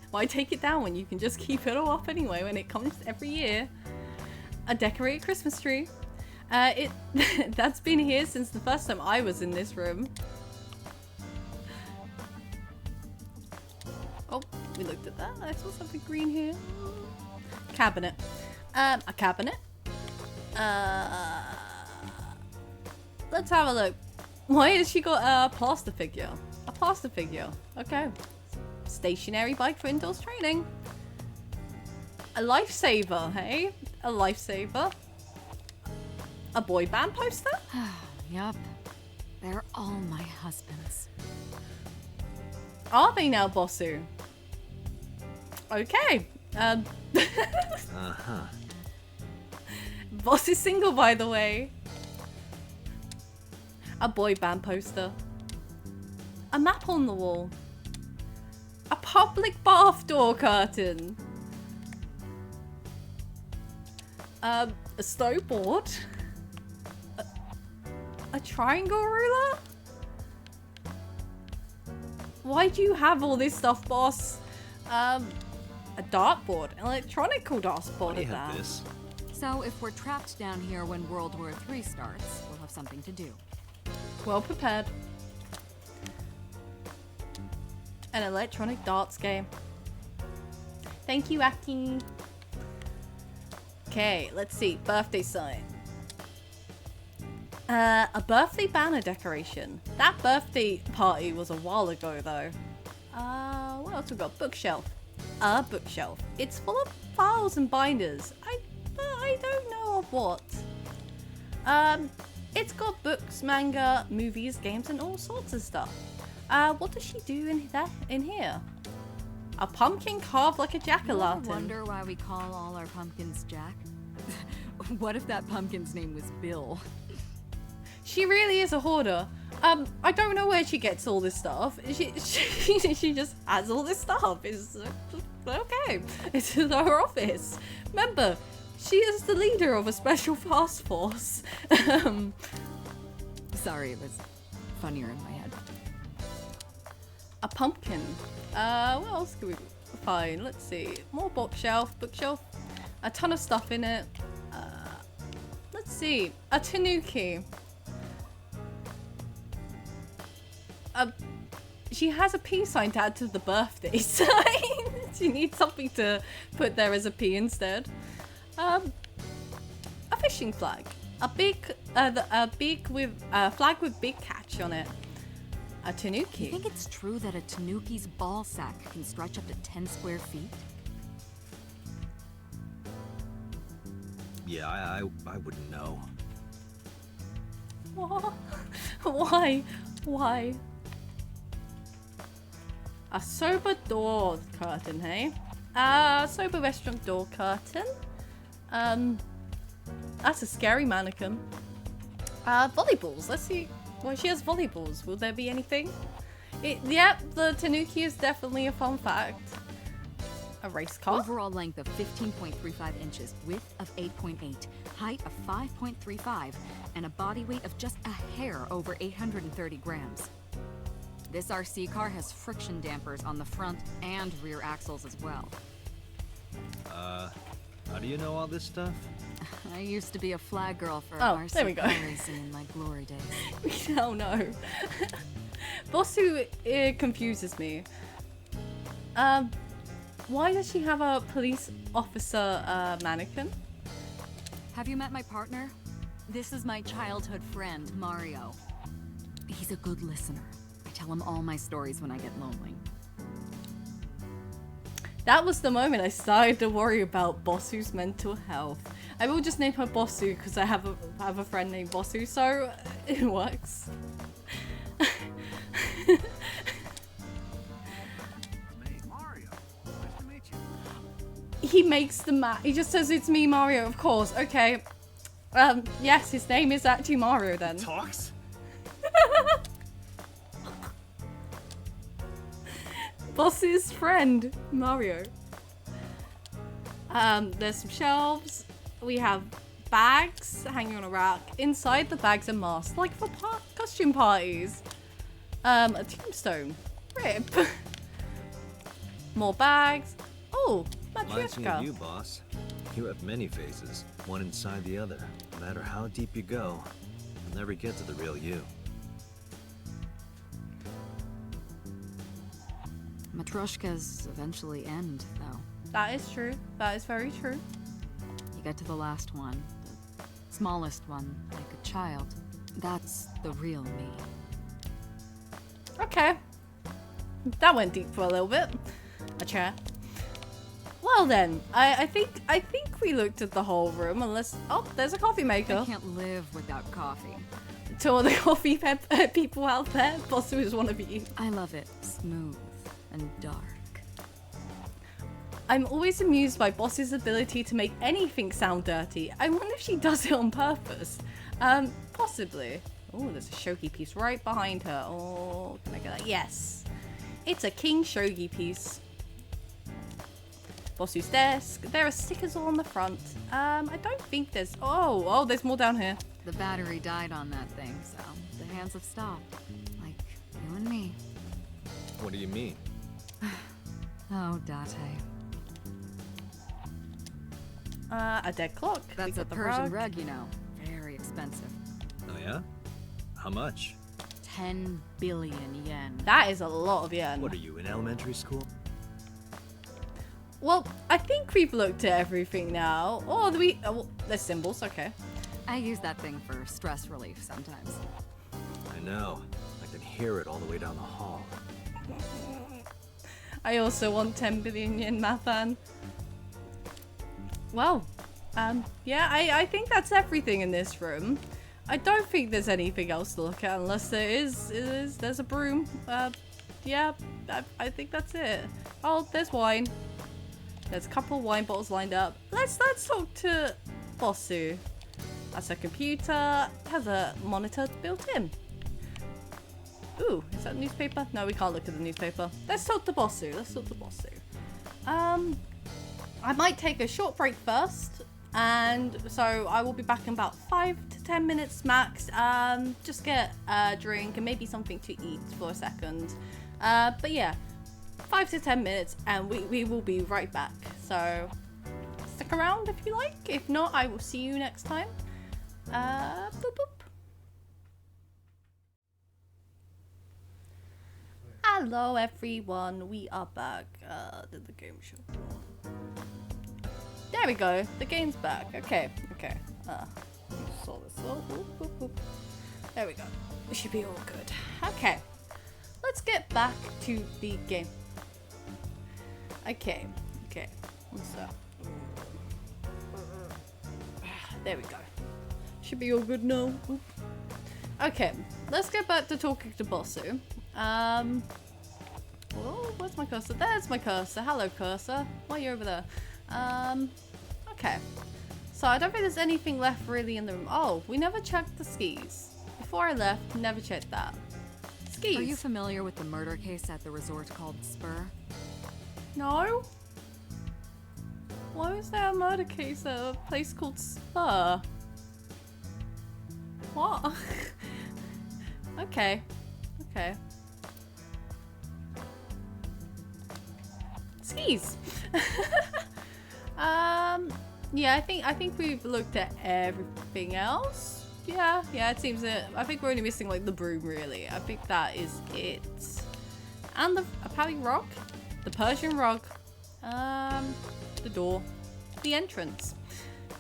Why take it down when you can just keep it all up anyway when it comes every year? A decorated Christmas tree. That's been here since the first time I was in this room. Oh, we looked at that. I saw something green here. Cabinet. A cabinet. Let's have a look. Why has she got a plaster figure? A plaster figure. Okay. Stationary bike for indoors training. A lifesaver, hey? A lifesaver. A boy band poster? Yup. They're all my husbands. Are they now, Bossu? Okay. Uh-huh. Boss is single, by the way. A boy band poster. A map on the wall. A public bath door curtain. A snowboard. A triangle ruler? Why do you have all this stuff, boss? A dartboard. An electronical dartboard I at have that. this. So if we're trapped down here when World War III starts, we'll have something to do. Well prepared. An electronic darts game. Thank you, Aki. Okay, let's see. Birthday sign. A birthday banner decoration. That birthday party was a while ago though. What else we got? Bookshelf. A bookshelf. It's full of files and binders. I don't know of what. It's got books, manga, movies, games, and all sorts of stuff. What does she do in here? A pumpkin carved like a jack-o'-lantern. I wonder why we call all our pumpkins Jack. What if that pumpkin's name was Bill? She really is a hoarder. I don't know where she gets all this stuff. She just has all this stuff. It's okay. It's in her office. Remember, she is the leader of a special task force. Sorry, it was funnier in my head. A pumpkin. What else can we find? Let's see. More bookshelf. A ton of stuff in it. Let's see. A tanuki. She has a peace sign to add to the birthday sign. She needs something to put there as a P instead. A fishing flag. A flag with big catch on it. A tanuki. You think it's true that a tanuki's ball sack can stretch up to 10 square feet? Yeah, I wouldn't know. What? Why? A sober door curtain, hey? Sober restaurant door curtain. That's a scary mannequin. Volleyballs. Let's see. Well, she has volleyballs. Will there be anything? Yep, the tanuki is definitely a fun fact. A race car. Overall length of 15.35 inches, width of 8.8, height of 5.35, and a body weight of just a hair over 830 grams. This RC car has friction dampers on the front and rear axles as well. How do you know all this stuff? I used to be a flag girl for Oh, there we RC go. car racing in my glory days. Oh no. Bossu confuses me. Why does she have a police officer mannequin? Have you met my partner? This is my childhood friend, Mario. He's a good listener. I tell him all my stories when I get lonely. That was the moment I started to worry about Bossu's mental health. I will just name her Bossu because I have a friend named Bossu, so it works. Hey, Mario. Nice to meet you. He makes the he just says it's me, Mario, of course. Okay. Yes, his name is actually Mario then. Talks? Boss's friend, Mario. There's some shelves. We have bags hanging on a rack. Inside the bags are masks, like for costume parties. A tombstone. Rip. More bags. Oh, Reminds me of Matryoshka. you, boss. You have many faces, one inside the other. No matter how deep you go, you'll never get to the real you. Matryoshkas eventually end, though. That is true. That is very true. You get to the last one, the smallest one, like a child. That's the real me. Okay. That went deep for a little bit. A chair. Well then, I think we looked at the whole room unless there's a coffee I maker. can't live without coffee. To all the coffee people out there, Bossu is one of you. I love it smooth and dark. I'm always amused by Boss's ability to make anything sound dirty. I wonder if she does it on purpose. Possibly. Oh, there's a shogi piece right behind her. Oh, can I get that? Yes. It's a king shogi piece. Bossu's desk. There are stickers all on the front. I don't think there's... Oh, there's more down here. The battery died on that thing, so the hands have stopped. Like you and me. What do you mean? Oh, Date. A dead clock. We That's a got the Persian rug, you know. Very expensive. Oh yeah? How much? 10 billion yen. That is a lot of yen. What are you, in elementary school? Well, I think we've looked at everything now. Oh, there's symbols. Okay. I use that thing for stress relief sometimes. I know. I can hear it all the way down the hall. I also want 10 billion yen, Mathan. Well, yeah, I think that's everything in this room. I don't think there's anything else to look at unless there's a broom. Yeah, I think that's it. Oh, there's wine. There's a couple of wine bottles lined up. Let's talk to Bossu. That's a computer. Has a monitor built in. Ooh, is that a newspaper? No, we can't look at the newspaper. Let's talk to Bossu. I might take a short break first, and so I will be back in about 5 to 10 minutes max. Just get a drink and maybe something to eat for a second. But yeah, 5 to 10 minutes, and we will be right back. So stick around if you like. If not, I will see you next time. Boop boop. Hello everyone, we are back. Did the game show? There we go. The game's back. Okay. Saw this. Oh, whoop, whoop, whoop. There we go. It should be all good. Okay. Let's get back to the game. Okay. What's up? There we go. Should be all good now. Oop. Okay. Let's get back to talking to Bossu. Oh, where's my cursor? There's my cursor. Hello, cursor. Why are you over there? Okay. So I don't think there's anything left really in the room. Oh, we never checked the skis. Before I left, never checked that. Skis. Are you familiar with the murder case at the resort called Spur? No. Why was there a murder case at a place called Spur? What? Okay. Skis. Yeah, I think we've looked at everything else. Yeah, it seems that I think we're only missing like the broom really. I think that is it. And the apparently rug, the Persian rug, the door, the entrance.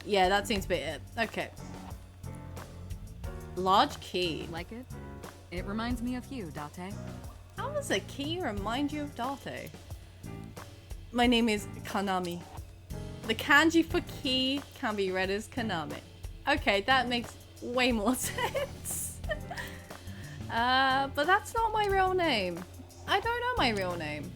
Yeah, that seems to be it. Okay. Large key. Like it? It reminds me of you, Date. How does a key remind you of Date? My name is Kanami. The kanji for key can be read as Kanami. Okay, that makes way more sense. But that's not my real name. I don't know my real name.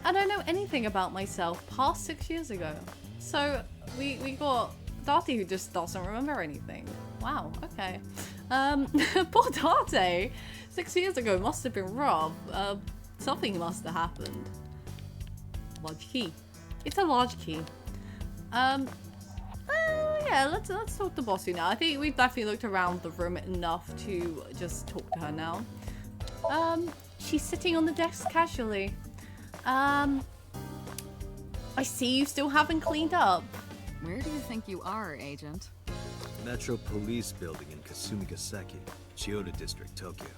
I don't know anything about myself past 6 years ago. So we got Date who just doesn't remember anything. Wow, okay. Poor Date. 6 years ago must have been rough. Something must have happened. Large key. It's a large key. Yeah, let's talk to Bossu now. I think we've definitely looked around the room enough to just talk to her now. She's sitting on the desk casually. I see you still haven't cleaned up. Where do you think you are, Agent? Metro Police Building in Kasumigaseki, Chiyoda District, Tokyo.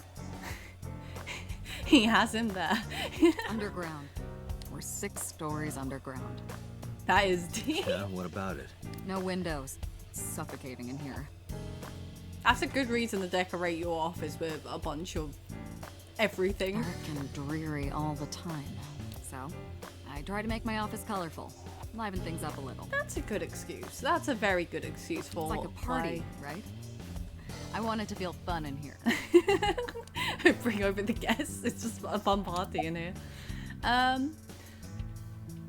He has him there. Underground. We're 6 stories underground. That is deep. Yeah, what about it? No windows. It's suffocating in here. That's a good reason to decorate your office with a bunch of everything. Dark and dreary all the time. So, I try to make my office colorful. Liven things up a little. That's a good excuse. That's a very good excuse for It's like a party, right? I want it to feel fun in here. Bring over the guests. It's just a fun party in here.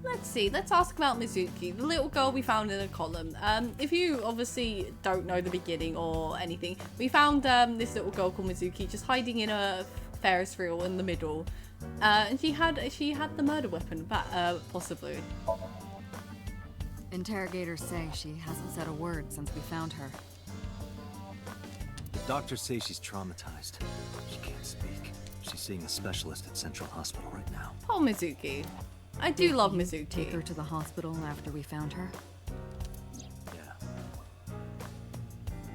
Let's see. Let's ask about Mizuki, the little girl we found in a column. If you obviously don't know the beginning or anything, we found this little girl called Mizuki just hiding in a Ferris wheel in the middle, and she had the murder weapon back, possibly. Interrogators say she hasn't said a word since we found her. The doctors say she's traumatized. She can't speak. She's seeing a specialist at Central Hospital right now. Poor Mizuki. I do love Mizuki. Take her to the hospital after we found her? Yeah.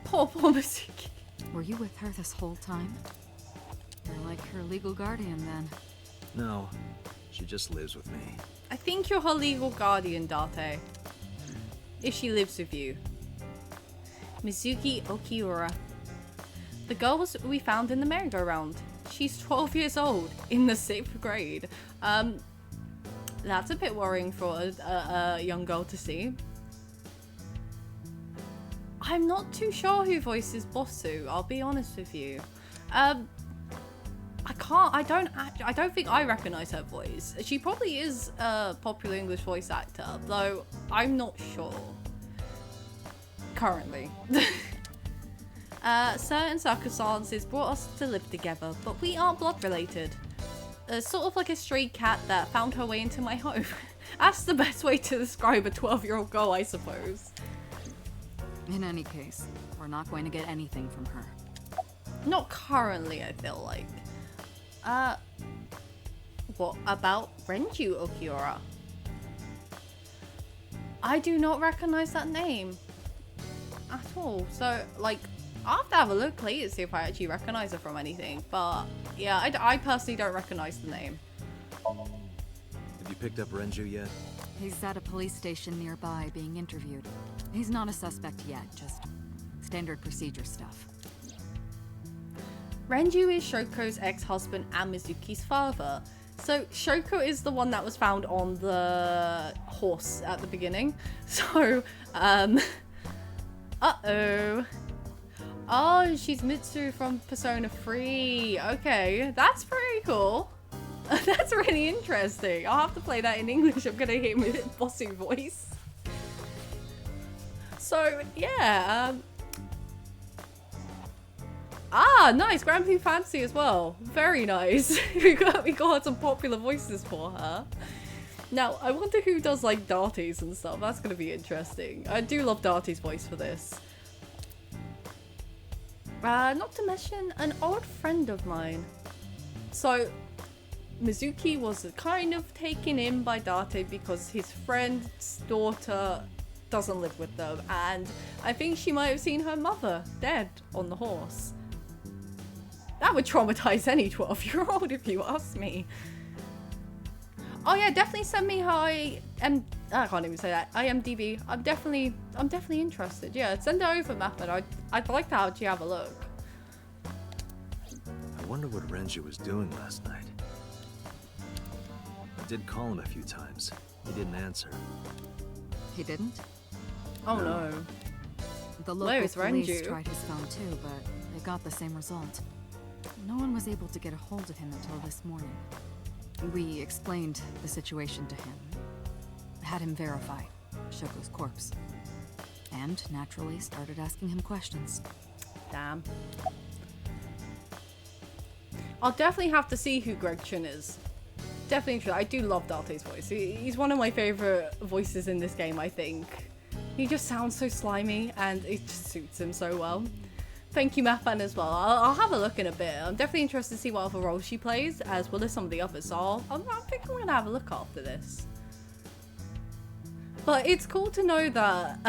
Poor Mizuki. Were you with her this whole time? You're like her legal guardian then. No, she just lives with me. I think you're her legal guardian, Date. If she lives with you. Mizuki Okiura. The girl we found in the merry-go-round. She's 12 years old, in the 6th grade. That's a bit worrying for a young girl to see. I'm not too sure who voices Bossu, I'll be honest with you. I don't think I recognize her voice. She probably is a popular English voice actor, though I'm not sure. Currently. Certain circumstances brought us to live together, but we aren't blood related. Sort of like a stray cat that found her way into my home. That's the best way to describe a 12-year-old girl, I suppose. In any case, we're not going to get anything from her. Not currently, I feel like. What about Renju Okiura? I do not recognize that name at all. So, like, I'll have to have a look later to see if I actually recognize her from anything. But, yeah, I personally don't recognize the name. Have you picked up Renju yet? He's at a police station nearby being interviewed. He's not a suspect yet, just standard procedure stuff. Renju is Shoko's ex-husband and Mizuki's father. So Shoko is the one that was found on the horse at the beginning. So, uh-oh. Oh, she's Mitsu from Persona 3. Okay, that's pretty cool. That's really interesting. I'll have to play that in English. I'm gonna hear my bossy voice. So, yeah, nice. Grand Blue Fancy as well. Very nice. we got some popular voices for her. Now, I wonder who does, like, Darty's and stuff. That's gonna be interesting. I do love Darty's voice for this. Not to mention an old friend of mine. So, Mizuki was kind of taken in by Date because his friend's daughter doesn't live with them, and I think she might have seen her mother dead on the horse. That would traumatize any 12-year-old if you ask me. Oh yeah, definitely send me her I can't even say that. IMDb. I'm definitely interested. Yeah, send it over, Mappa. I'd like to actually have a look. I wonder what Renju was doing last night. I did call him a few times. He didn't answer. He didn't? Oh no. The Where local is police Renju? tried his phone too, but they got the same result. No one was able to get a hold of him until this morning. We explained the situation to him. Had him verify Shoko's corpse. And naturally started asking him questions. Damn. I'll definitely have to see who Greg Chun is. Definitely true. I do love Darte's voice. He's one of my favorite voices in this game, I think. He just sounds so slimy and it just suits him so well. Thank you, Mappan, as well. I'll have a look in a bit. I'm definitely interested to see what other roles she plays, as well as some of the others. So I think I'm going to have a look after this. But it's cool to know that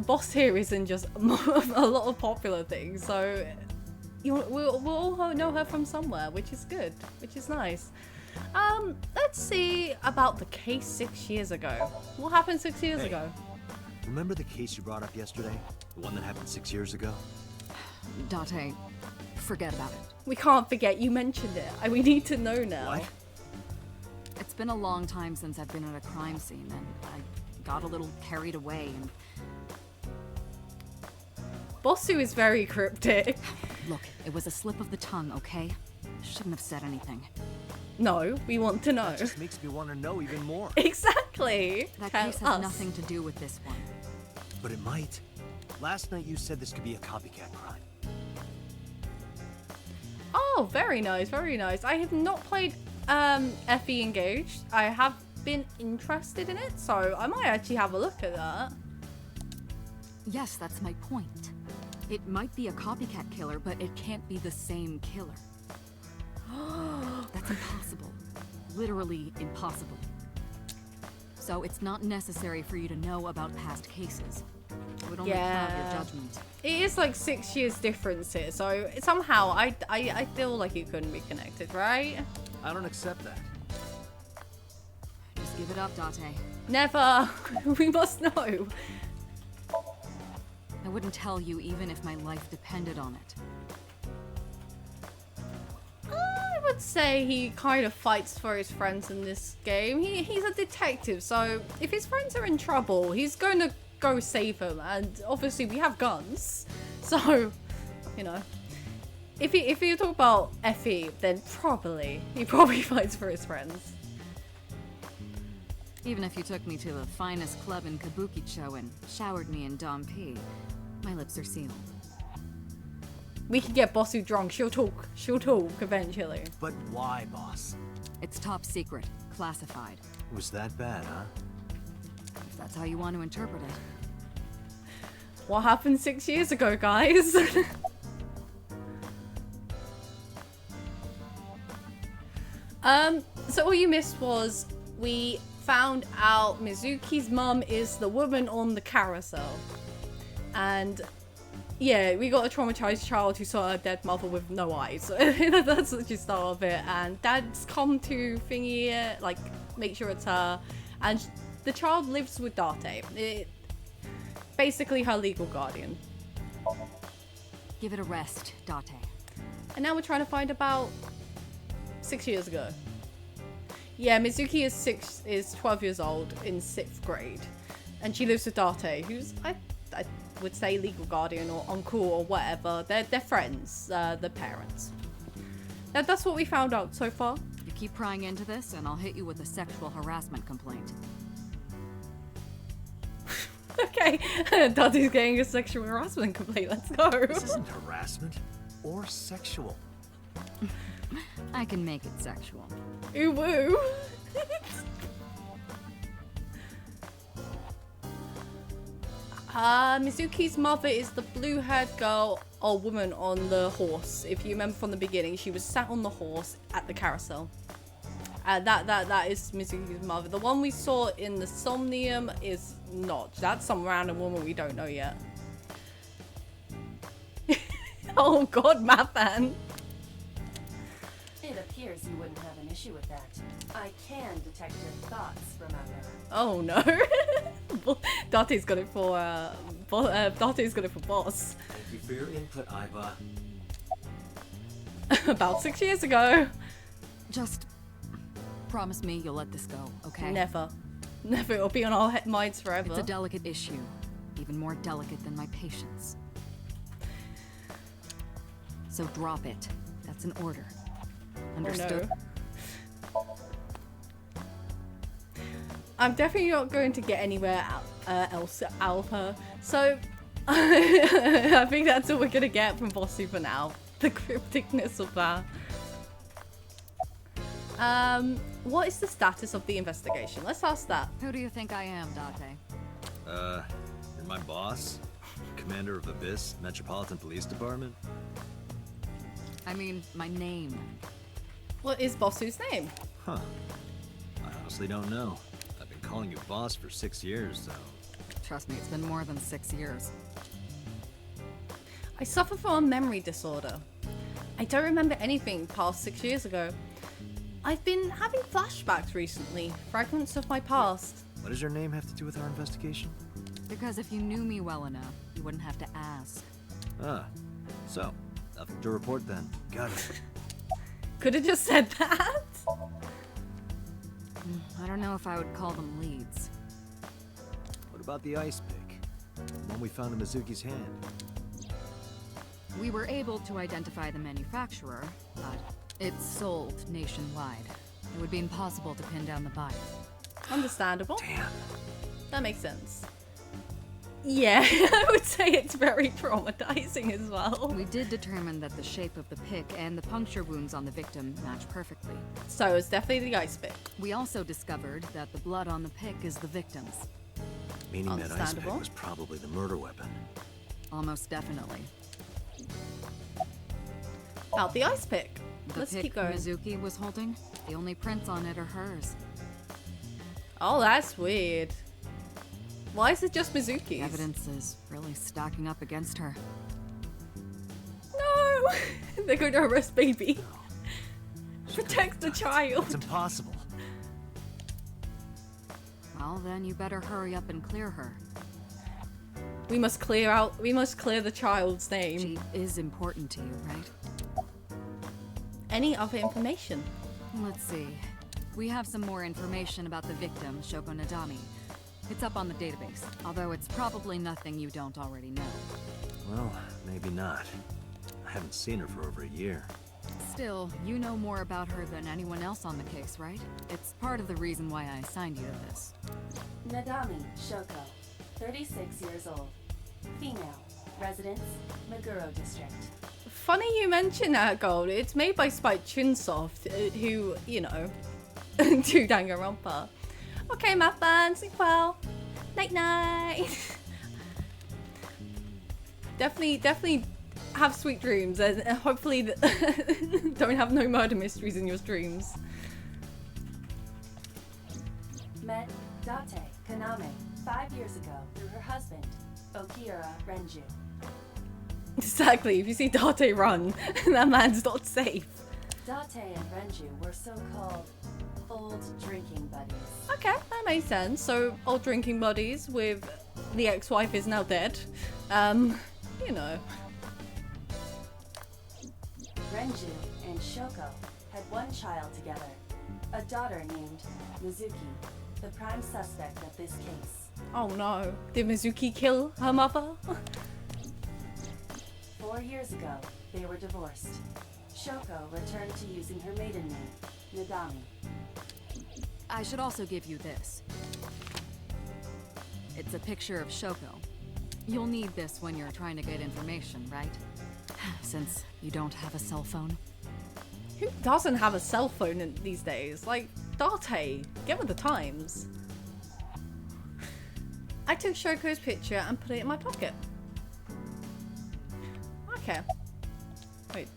Boss here isn't just a lot of popular things. So we'll all know her from somewhere, which is good, which is nice. Let's see about the case 6 years ago. What happened 6 years ago? Remember the case you brought up yesterday? The one that happened 6 years ago? Date, forget about it. We can't forget you mentioned it. We need to know now. What? It's been a long time since I've been at a crime scene, and I got a little carried away and... Bossu is very cryptic. Look, it was a slip of the tongue, okay? Shouldn't have said anything. No, we want to know. It just makes me want to know even more. Exactly. That Tell case has us. nothing to do with this one. But it might. Last night you said this could be a copycat crime. Oh, very nice, very nice. I have not played FE Engaged. I have been interested in it, so I might actually have a look at that. Yes, that's my point. It might be a copycat killer, but it can't be the same killer. That's impossible. Literally impossible. So it's not necessary for you to know about past cases. It would only cloud your judgment. It is like 6 years difference here, so somehow I feel like it couldn't be connected, right? I don't accept that. Just give it up, Date. Never. We must know. I wouldn't tell you even if my life depended on it. I would say he kind of fights for his friends in this game. He's a detective, so if his friends are in trouble, he's going to go save them. And obviously we have guns, so, you know. If you talk about FE, then he probably fights for his friends. Even if you took me to the finest club in Kabukicho and showered me in Dom P, my lips are sealed. We can get Bossu drunk. She'll talk eventually. But why, boss? It's top secret, classified. Was that bad, huh? If that's how you want to interpret it. What happened 6 years ago, guys? So all you missed was we found out Mizuki's mum is the woman on the carousel. And yeah, we got a traumatized child who saw a dead mother with no eyes. That's the gist of it. And dad's come to thingy it, like make sure it's her. And the child lives with Date. Basically her legal guardian. Give it a rest, Date. And now we're trying to find about 6 years ago. Yeah, Mizuki is 12 years old in 6th grade. And she lives with Date, who's, I would say, legal guardian or uncle or whatever. They're friends, the parents. That's what we found out so far. You keep prying into this, and I'll hit you with a sexual harassment complaint. Okay, Date's getting a sexual harassment complaint. Let's go. This isn't harassment or sexual. I can make it sexual. Ooh woo. Mizuki's mother is the blue-haired girl or woman on the horse. If you remember from the beginning, she was sat on the horse at the carousel. That is Mizuki's mother. The one we saw in the Somnium is not. That's some random woman we don't know yet. Oh god, Mathan. It appears you wouldn't have an issue with that. I can detect your thoughts, remember? Oh no. Date's got it for Date's got it for boss. Thank you for your input, Iva. About 6 years ago. Just promise me you'll let this go, okay? Never. Never. It'll be on our minds forever. It's a delicate issue. Even more delicate than my patience. So drop it. That's an order. Understood? Oh, no. I'm definitely not going to get anywhere else out of her. So, I think that's all we're going to get from Bossu for now. The crypticness of that. What is the status of the investigation? Let's ask that. Who do you think I am, Date? You're my boss? Commander of Abyss Metropolitan Police Department? I mean, my name. What is Bossu's name? Huh. I honestly don't know. I've been calling you boss for 6 years, so... Trust me, it's been more than 6 years. I suffer from a memory disorder. I don't remember anything past 6 years ago. I've been having flashbacks recently, fragments of my past. What does your name have to do with our investigation? Because if you knew me well enough, you wouldn't have to ask. Ah, so, nothing to report then. Got it. Could have just said that. I don't know if I would call them leads. What about the ice pick? The one we found in Mizuki's hand? We were able to identify the manufacturer, but it's sold nationwide. It would be impossible to pin down the buyer. Understandable. Damn. That makes sense. Yeah, I would say it's very traumatizing as well. We did determine that the shape of the pick and the puncture wounds on the victim match perfectly. So it's definitely the ice pick. We also discovered that the blood on the pick is the victim's. Meaning that ice pick Understandable. was probably the murder weapon. Almost definitely. About the ice pick. The Let's pick keep going. Mizuki was holding, the only prints on it are hers. Oh, that's weird. Why is it just Mizuki's? The evidence is really stacking up against her. No! They're going to arrest baby. Protect the child. It's impossible. Well, then you better hurry up and clear her. We must clear the child's name. She is important to you, right? Any other information? Let's see. We have some more information about the victim, Shoko Nadami. It's up on the database, although it's probably nothing you don't already know. Well, maybe not. I haven't seen her for over a year. Still, you know more about her than anyone else on the case, right? It's part of the reason why I assigned you to this. Nadami Shoko, 36 years old. Female. Residence, Meguro District. Funny you mention that, Gold. It's made by Spike Chunsoft, who, you know, do Danganronpa. Okay, my fun, sleep well. Night night. definitely have sweet dreams, and hopefully don't have no murder mysteries in your dreams. Met Date Kaname 5 years ago through her husband, Okira Renju. Exactly. If you see Date run, that man's not safe. Date and Renju were so-called old drinking buddies. Okay, that makes sense. So, old drinking buddies with the ex-wife is now dead. You know. Renju and Shoko had one child together, a daughter named Mizuki, the prime suspect of this case. Oh no. Did Mizuki kill her mother? 4 years ago, they were divorced. Shoko returned to using her maiden name, Nadami. I should also give you this. It's a picture of Shoko. You'll need this when you're trying to get information, right? Since you don't have a cell phone. Who doesn't have a cell phone these days? Like, Date, get with the times. I took Shoko's picture and put it in my pocket. Okay. Wait.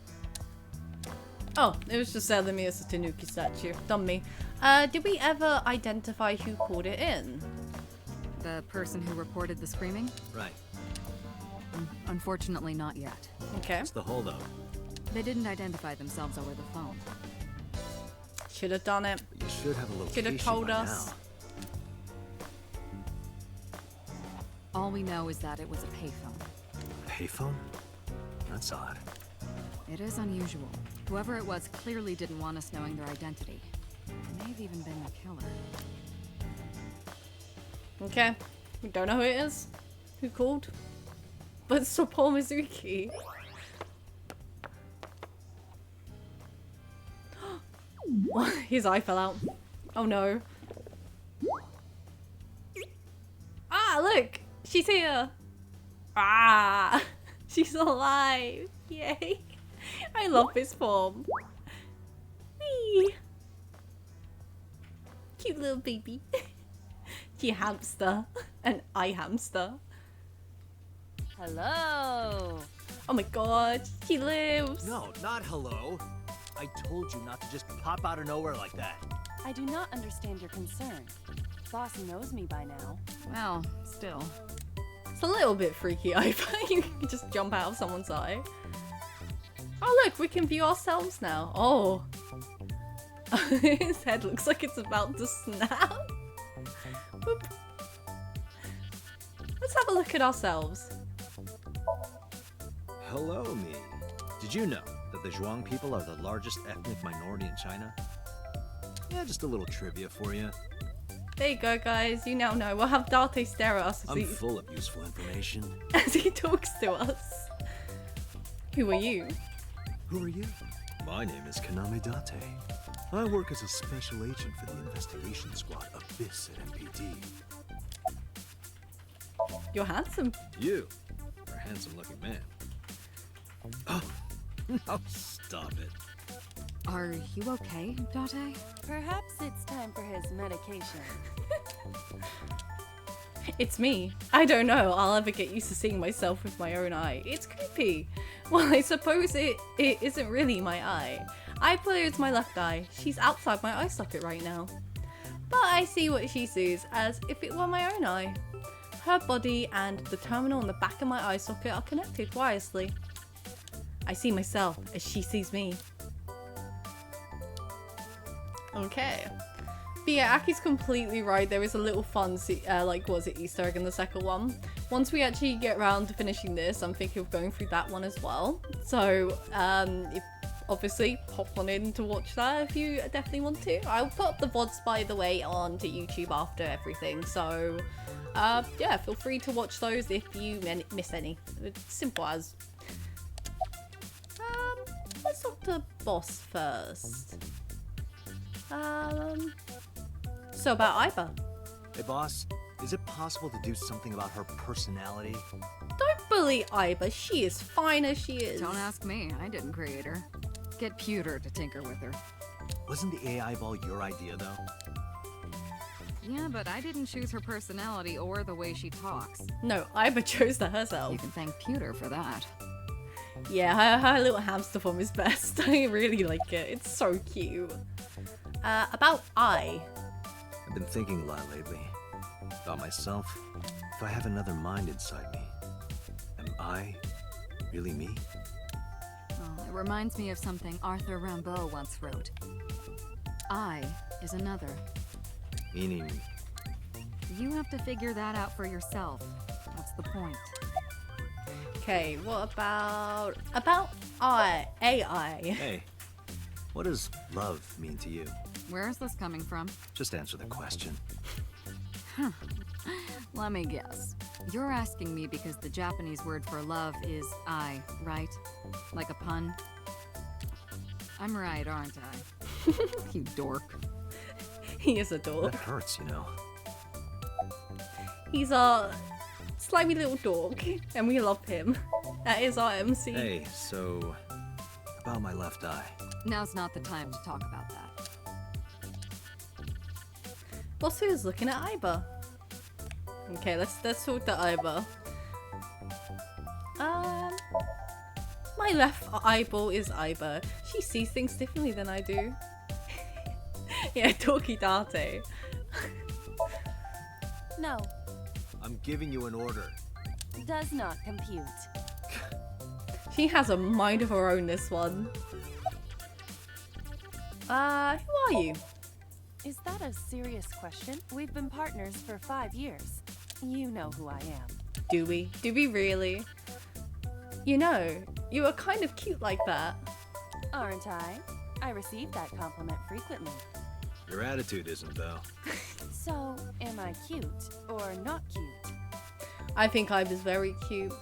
Oh, it was just the Miyasa Tanuki statue. Dumb me. Did we ever identify who called it in? The person who reported the screaming? Right. Unfortunately, not yet. Okay. What's the holdup? They didn't identify themselves over the phone. Should have done it. You should have a location Should have told by us. now. All we know is that it was a payphone. Payphone? That's odd. It is unusual. Whoever it was clearly didn't want us knowing their identity. It may have even been the killer. Okay. We don't know who it is. Who called? But it's Paul Mizuki. His eye fell out. Oh no. Ah, look! She's here! Ah! She's alive! Yay! I love this form. Whee! Cute little baby. She hamster. An eye hamster. Hello. Oh my god, she lives. No, not hello. I told you not to just pop out of nowhere like that. I do not understand your concern. Boss knows me by now. Well, still. It's a little bit freaky, I think. You can just jump out of someone's eye. Oh look, we can view ourselves now. Oh. His head looks like it's about to snap. Boop. Let's have a look at ourselves. Hello, me. Did you know that the Zhuang people are the largest ethnic minority in China? Yeah, just a little trivia for you. There you go, guys. You now know. We'll have Date stare at us I'm full of useful information. as he talks to us. Who are you? Who are you? My name is Kaname Date. I work as a special agent for the investigation squad Abyss at MPD. You're handsome. You are a handsome-looking man. Oh, oh, stop it. Are you okay, Date? Perhaps it's time for his medication. It's me. I don't know. I'll ever get used to seeing myself with my own eye. It's creepy. Well, I suppose it isn't really my eye. I put it as my left eye. She's outside my eye socket right now. But I see what she sees as if it were my own eye. Her body and the terminal in the back of my eye socket are connected wirelessly. I see myself as she sees me. Okay. But yeah, Aki's completely right. There is a little fun, was it Easter egg in the second one? once we actually get around to finishing this, I'm thinking of going through that one as well. So, if obviously hop on in to watch that if you definitely want to. I'll put up the VODs, by the way, onto YouTube after everything. So, yeah, feel free to watch those if you miss any. It's simple as. Let's talk to boss first. So about Iba. Hey, boss. Is it possible to do something about her personality? Don't bully Iba. She is fine as she is. Don't ask me. I didn't create her. Get Pewter to tinker with her. Wasn't the AI ball your idea, though? Yeah, but I didn't choose her personality or the way she talks. No, Iba chose that herself. You can thank Pewter for that. Yeah, her little hamster form is best. I really like it. It's so cute. About I. I've been thinking a lot lately. About myself. If I have another mind inside me, am I really me? Oh, it reminds me of something Arthur Rimbaud once wrote. I is another. Meaning, You have to figure that out for yourself. That's the point. Okay, what about AI? hey, what does love mean to you? Where is this coming from? Just answer the question. Let me guess. You're asking me because the Japanese word for love is I, right? Like a pun? I'm right, aren't I? You dork. He is a dork. That hurts, you know. He's a slimy little dork, and we love him. That is our MC. Hey, so about my left eye. Now's not the time to talk about that. Boss who's looking at Iba. Okay, let's talk to Iba. My left eyeball is Iba. She sees things differently than I do. Yeah, talkie date. No, I'm giving you an order. does not compute. She has a mind of her own, this one. Who are you? Is that a serious question? We've been partners for 5 years. You know who I am. Do we? Do we really? You know, you are kind of cute like that. Aren't I? I receive that compliment frequently. Your attitude isn't, though. So, am I cute or not cute? I think Iba's very cute.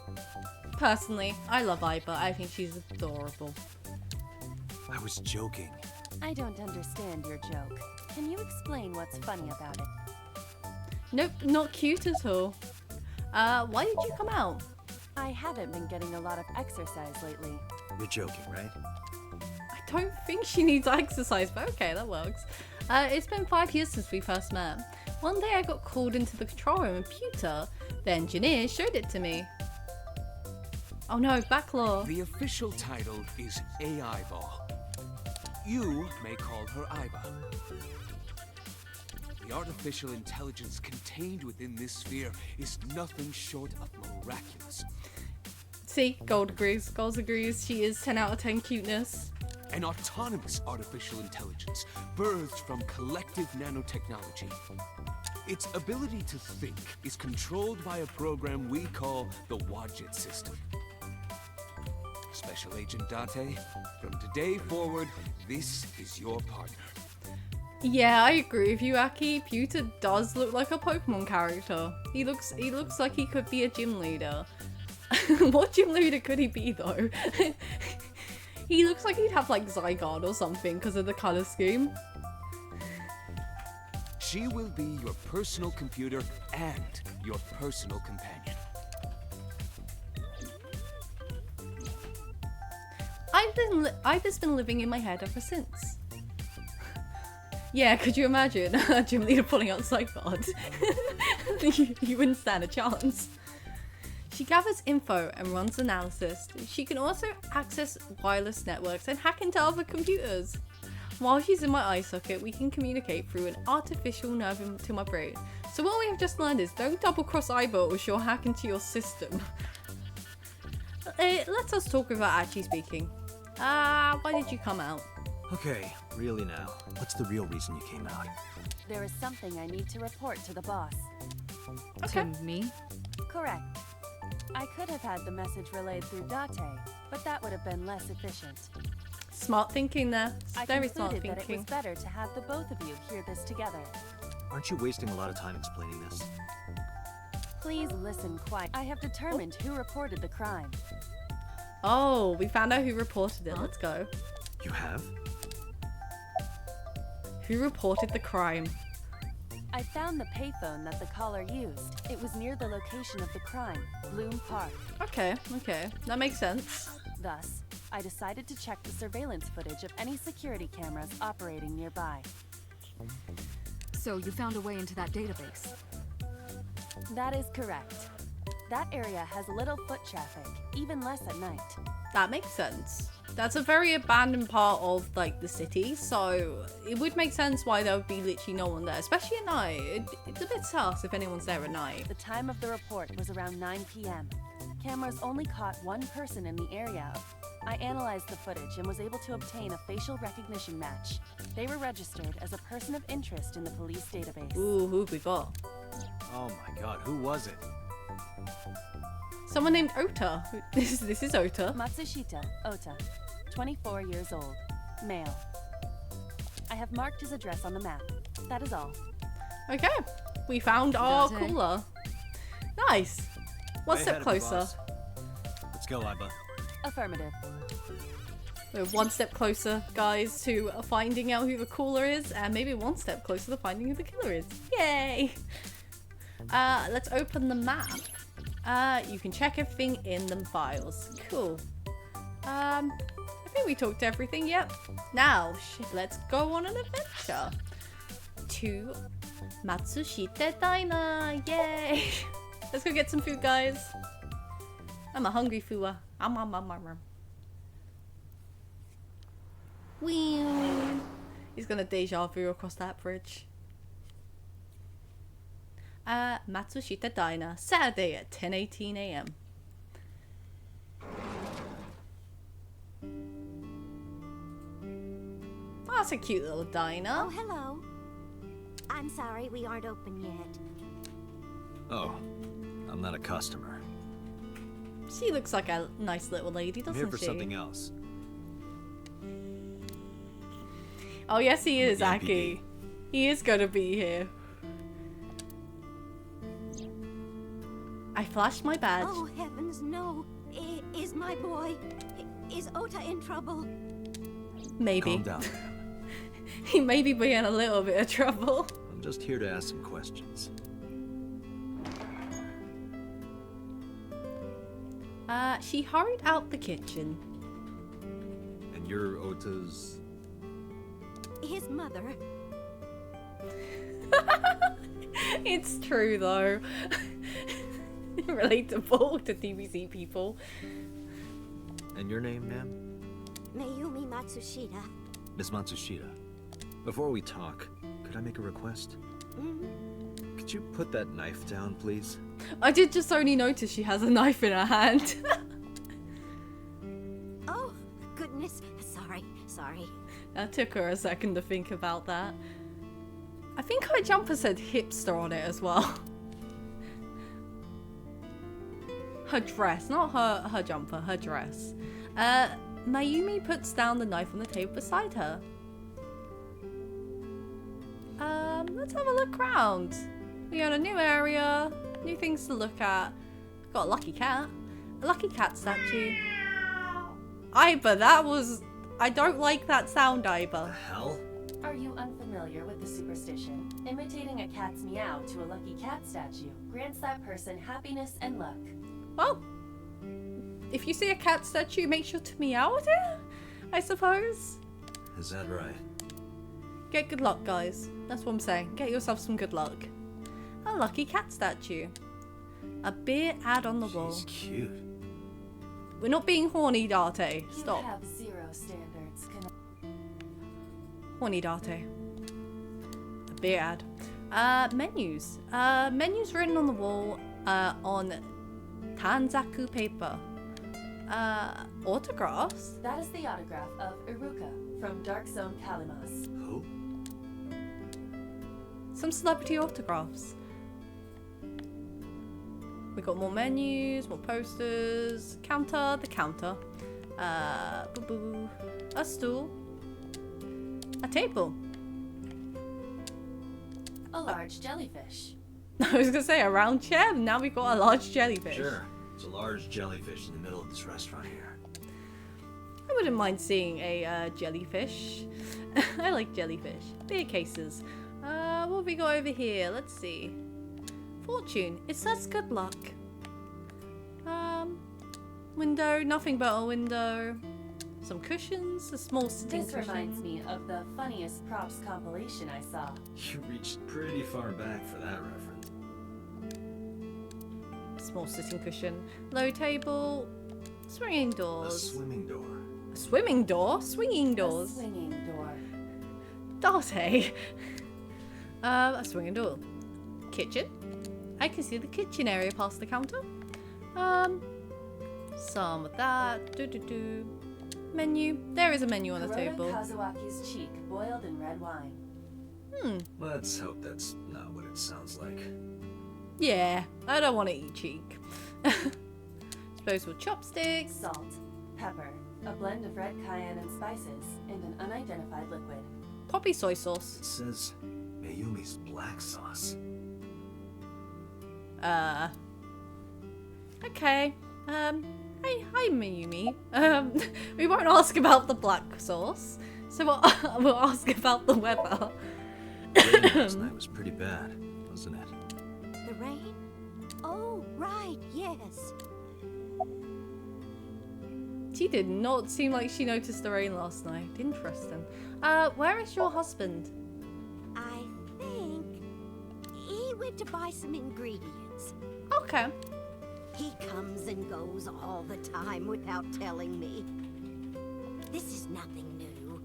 Personally, I love Iba. I think she's adorable. I was joking. I don't understand your joke. Can you explain what's funny about it? Nope, not cute at all. Why did you come out? I haven't been getting a lot of exercise lately. You're joking, right? I don't think she needs exercise, but okay, that works. It's been 5 years since we first met. One day I got called into the control room and Pewter, the engineer, showed it to me. Oh no, backlaw. The official title is AI Ball. You may call her Iba. The artificial intelligence contained within this sphere is nothing short of miraculous. See, Gold agrees. Gold agrees. She is 10 out of 10 cuteness. An autonomous artificial intelligence birthed from collective nanotechnology. Its ability to think is controlled by a program we call the Wadjet system. Special Agent Date, from today forward, this is your partner. Yeah, I agree with you, Aki. Pewter does look like a Pokemon character. He looks like he could be a gym leader. What gym leader could he be though? He looks like he'd have like Zygarde or something because of the color scheme. She will be your personal computer and your personal companion. I've just been living in my head ever since. Yeah, could you imagine a gym leader pulling out Zygarde? You wouldn't stand a chance. She gathers info and runs analysis. She can also access wireless networks and hack into other computers. While she's in my eye socket, we can communicate through an artificial nerve to my brain. So what we have just learned is don't double cross Iba or she'll hack into your system. Let us talk about actually speaking. Why did you come out? Okay, really now. What's the real reason you came out? There is something I need to report to the boss. Okay. To me? Correct. I could have had the message relayed through Date, but that would have been less efficient. Smart thinking there. I Very smart concluded that it was thinking. better to have the both of you hear this together. Aren't you wasting a lot of time explaining this? Please listen quiet. I have determined who reported the crime. Oh, we found out who reported it. Let's go. You have? Who reported the crime? I found the payphone that the caller used. It was near the location of the crime, Bloom Park. Okay, okay. That makes sense. Thus, I decided to check the surveillance footage of any security cameras operating nearby. So you found a way into that database. That is correct. That area has little foot traffic, even less at night. That makes sense. That's a very abandoned part of like the city, so it would make sense why there would be literally no one there, especially at night. It's a bit sus if anyone's there at night. The time of the report was around 9 p.m. Cameras only caught one person in the area. I analyzed the footage and was able to obtain a facial recognition match. They were registered as a person of interest in the police database. Ooh, who we got? Oh my god, who was it? Someone named Ota. This is Ota. Matsushita Ota, 24 years old, male. I have marked his address on the map. That is all. Okay, we found our Dante. cooler. Nice. One Way step ahead of me, closer. boss. Let's go, Iba. Affirmative. We're one step closer, guys, to finding out who the caller is, and maybe one step closer to finding who the killer is. Yay! Let's open the map. You can check everything in them files. Cool. I think we talked everything. Yep. Now, let's go on an adventure to Matsushita Diner. Yay! Let's go get some food, guys. I'm a hungry Fuwa. Whee! He's gonna deja vu across that bridge. Matsushita Diner, Saturday at 10:18 a.m. Oh, that's a cute little diner. Oh, hello. I'm sorry we aren't open yet. Oh, I'm not a customer. She looks like a nice little lady, I'm doesn't here for she? something else. Oh yes, he is, The Aki. MPD. He is gonna be here. I flashed my badge. Oh, heavens, no. Is my boy... Is Ota in trouble? Maybe. Calm down. He may be in a little bit of trouble. I'm just here to ask some questions. She hurried out the kitchen. And you're Ota's... His mother. It's true though. Relatable to DBZ people. And your name, ma'am? Mayumi Matsushita. Miss Matsushita. Before we talk, could I make a request? Mm-hmm. Could you put that knife down, please? I did just only notice she has a knife in her hand. Oh, goodness. Sorry. That took her a second to think about that. I think her jumper said hipster on it as well. Her dress, not her jumper, her dress. Mayumi puts down the knife on the table beside her. Let's have a look around. We got a new area, new things to look at. Got a lucky cat. A lucky cat statue. Iba, that was... I don't like that sound, Iba. Hell? Are you unfamiliar with the superstition? Imitating a cat's meow to a lucky cat statue grants that person happiness and luck. Well, if you see a cat statue, make sure to meow at it, I suppose. Is that right? Get good luck, guys. That's what I'm saying. Get yourself some good luck. A lucky cat statue. A beer ad on the wall. She's cute. We're not being horny, Date. You Stop. have zero standards. Horny Date. A beer ad. Menus. Menus written on the wall on Tanzaku paper. Autographs. That is the autograph of Iruka from Dark Zone Kalimas. Who? Some celebrity autographs. We got more menus, more posters, counter, the counter, boo boo, a stool, a table. A large jellyfish. I was gonna say a round chair, and now we've got a large jellyfish. Sure. It's a large jellyfish in the middle of this restaurant here. I wouldn't mind seeing a jellyfish. I like jellyfish. Beer cases. What have we got over here? Let's see. Fortune. It says good luck. Window. Nothing but a window. Some cushions. A small sitting This cushion. reminds me of the funniest props compilation I saw. You reached pretty far back for that reference. Small sitting cushion. Low table. Swinging A doors. swimming door. A swimming door? Swinging doors. A swinging door. Darte. A swinging door. Kitchen. I can see the kitchen area past the counter. Some of that. Menu. There is a menu on the Kuroda table. Kazuaki's cheek boiled in red wine. Let's hope that's not what it sounds like. Yeah, I don't want to eat cheek. Disposable chopsticks. Salt, pepper, a blend of red cayenne and spices, and an unidentified liquid. Poppy soy sauce. It says Mayumi's black sauce. Okay. Hi Mayumi. We won't ask about the black sauce. So we'll ask about the weather. The rain last night was pretty bad, wasn't it? The rain? Oh, right, yes. She did not seem like she noticed the rain last night. Interesting. Where is your husband? I think he went to buy some ingredients. Okay. He comes and goes all the time without telling me. This is nothing new.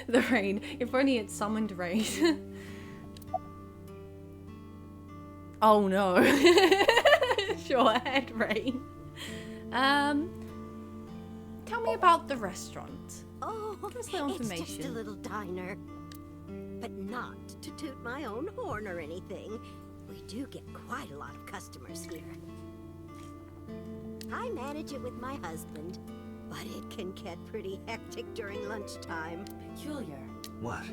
The rain. If only it summoned rain. Oh no. Sure, head rain. Tell me about the restaurant. Oh, Give us a little it's just a information. little diner. But not to toot my own horn or anything. We do get quite a lot of customers here. I manage it with my husband, but it can get pretty hectic during lunchtime. Peculiar. What?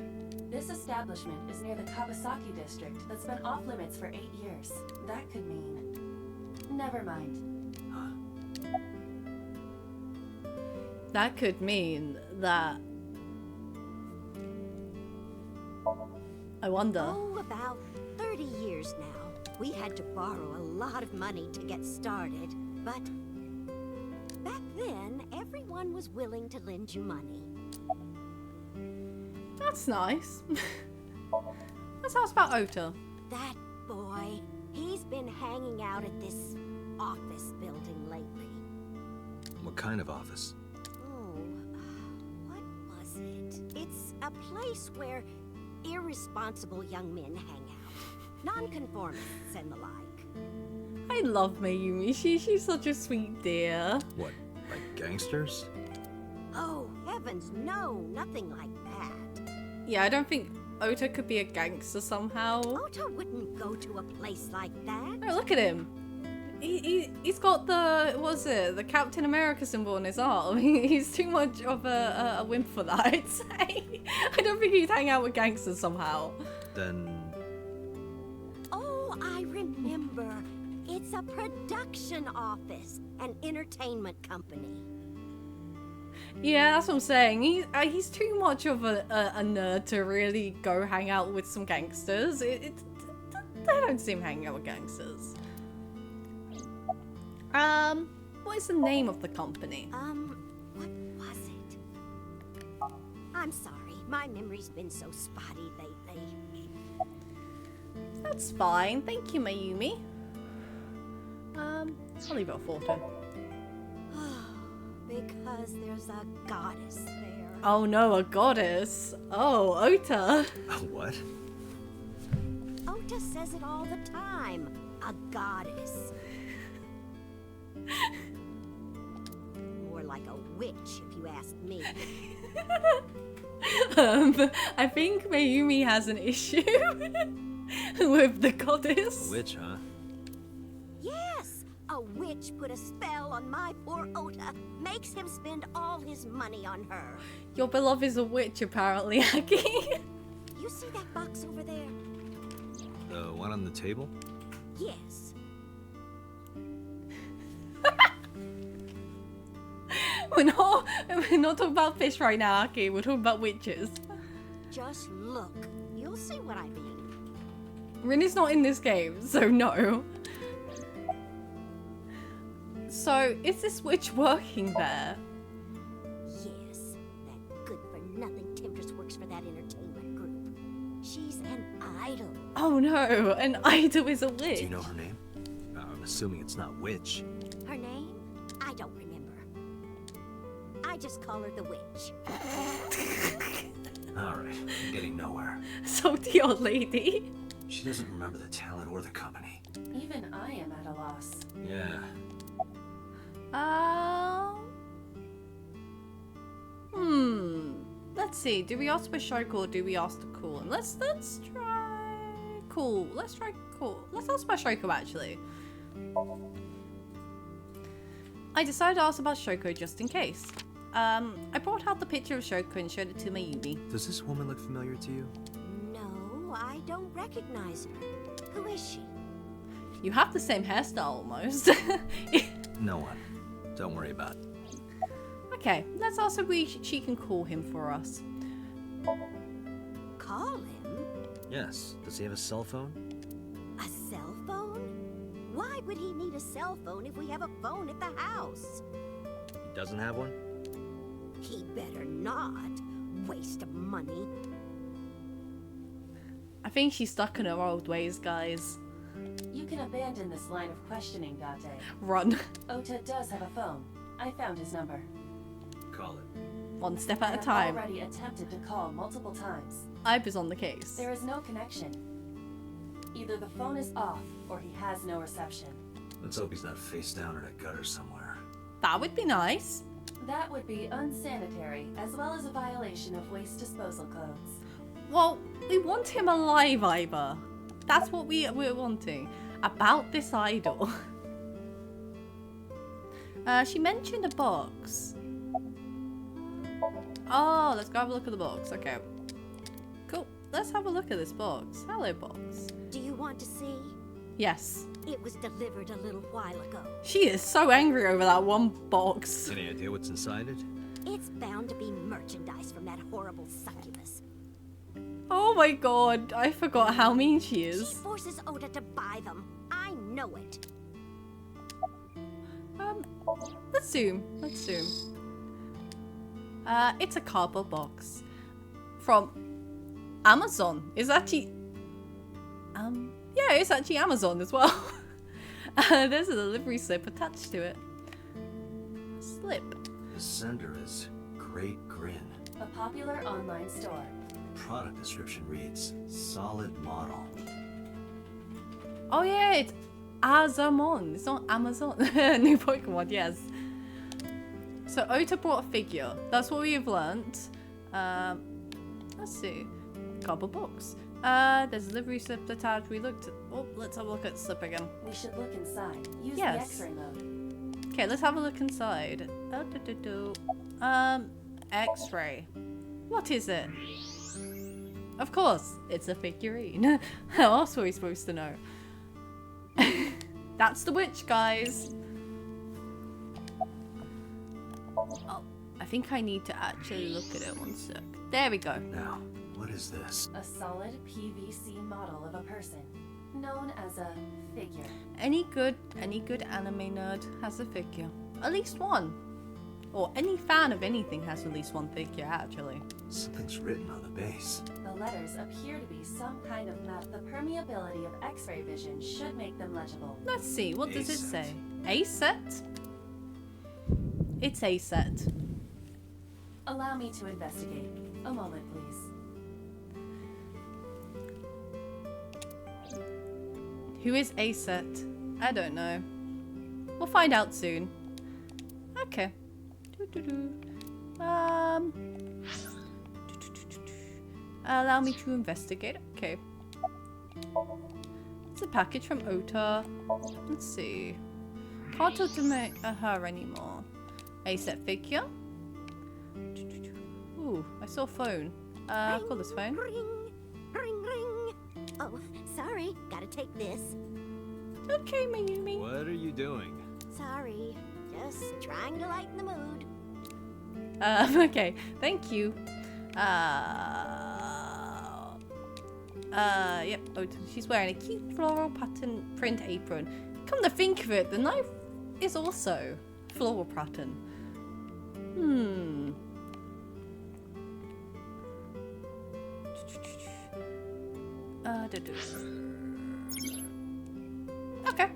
This establishment is near the Kawasaki district that's been off limits for 8 years. That could mean... Never mind. That could mean that... I wonder. Oh, about 30 years now. We had to borrow a lot of money to get started, but back then, everyone was willing to lend you money. That's nice. Let's ask about Ota. That boy, he's been hanging out at this office building lately. What kind of office? Oh, what was it? It's a place where irresponsible young men hang out. Nonconformists and the like. I love Mayumi. She's such a sweet dear. What, like gangsters? Oh, heavens, no, nothing like that. Yeah, I don't think Ota could be a gangster somehow. Ota wouldn't go to a place like that. Oh, look at him. He's got the, what's it, the Captain America symbol on his arm. He's too much of a wimp for that, I'd say. I don't think he'd hang out with gangsters somehow. Then... Oh, I remember. It's a production office, an entertainment company. Yeah, that's what I'm saying. He's too much of a nerd to really go hang out with some gangsters. They don't seem hanging out with gangsters. What is the name of the company? What was it? I'm sorry, my memory's been so spotty lately. That's fine. Thank you, Mayumi. I'll leave it at photo. Because there's a goddess there. Oh no, a goddess. Oh, Ota. What? Ota says it all the time. A goddess. More like a witch, if you ask me. I think Mayumi has an issue with the goddess. A witch, huh? Yeah, witch put a spell on my poor Ota. Makes him spend all his money on her. Your beloved is a witch, apparently, Aki. You see that box over there? The one on the table? Yes. we're not talking about fish right now, Aki. We're talking about witches. Just look. You'll see what I mean. Rin is not in this game, so no. So, is this witch working there? Yes, that good-for-nothing temptress works for that entertainment group. She's an idol. Oh no, an idol is a witch. Do you know her name? I'm assuming it's not witch. Her name? I don't remember. I just call her the witch. Alright, I'm getting nowhere. So the old lady. She doesn't remember the talent or the company. Even I am at a loss. Yeah. Let's see. Do we ask for Shoko or do we ask the Cool? And let's try Cool. Let's try Cool. Let's ask about Shoko actually. I decided to ask about Shoko just in case. I brought out the picture of Shoko and showed it to Mayumi. Does this woman look familiar to you? No, I don't recognize her. Who is she? You have the same hairstyle almost. No one. Don't worry about it. Okay, let's ask if she can call him for us. Call him? Yes. Does he have a cell phone? A cell phone? Why would he need a cell phone if we have a phone at the house? He doesn't have one? He better not. Waste of money. I think she's stuck in her old ways, guys. You can abandon this line of questioning, Date. Run. Ota does have a phone. I found his number. Call it. One step I at a have time. already attempted to call multiple times. Ibis on the case. There is no connection. Either the phone is off, or he has no reception. Let's hope he's not face down in a gutter somewhere. That would be nice. That would be unsanitary, as well as a violation of waste disposal codes. Well, we want him alive, Iva. That's what we're wanting. About this idol. She mentioned a box. Oh, let's go have a look at the box. Okay. Cool. Let's have a look at this box. Hello, box. Do you want to see? Yes. It was delivered a little while ago. She is so angry over that one box. Any idea what's inside it? It's bound to be merchandise from that horrible succubus. Oh my god, I forgot how mean she She is. forces Ota to buy them. I know it. Let's zoom. Let's zoom. It's a cardboard box from Amazon. Is actually yeah, it's actually Amazon as well. There's a delivery slip attached to it. Slip. The sender is Great Grin. A popular online store. Product description reads, solid model. Oh yeah, it's Azamon. It's not Amazon. New Pokemon, yes. So Ota brought a figure. That's what we have learnt. Let's see. Cardboard box. There's a delivery slip attached. We looked at... Oh, let's have a look at the slip again. We should look inside. Use Yes. the X-ray mode. Okay, let's have a look inside. X-ray. What is it? Of course, it's a figurine. How else were we supposed to know? That's the witch, guys. Oh, I think I need to actually look at it. One sec. There we go. Now, what is this? A solid PVC model of a person, known as a figure. Any good anime nerd has a figure. At least one. Or any fan of anything has at least one figure, actually. Something's written on the base. The letters appear to be some kind of map. The permeability of X-ray vision should make them legible. Let's see, what does it A-set. say? A-set? It's A-set. Allow me to investigate. A moment, please. Who is A-set? I don't know. We'll find out soon. Okay. Allow me to investigate. Okay. It's a package from Ota. Let's see. Can't talk to her anymore. A set figure. Ooh, I saw a phone. Call this phone. Ring, ring, ring. Oh, sorry. Gotta take this. Okay, Mayumi. What are you doing? Sorry. Just trying to lighten the mood. Okay, thank you. Yep. Oh, she's wearing a cute floral pattern print apron. Come to think of it, the knife is also floral pattern. Okay.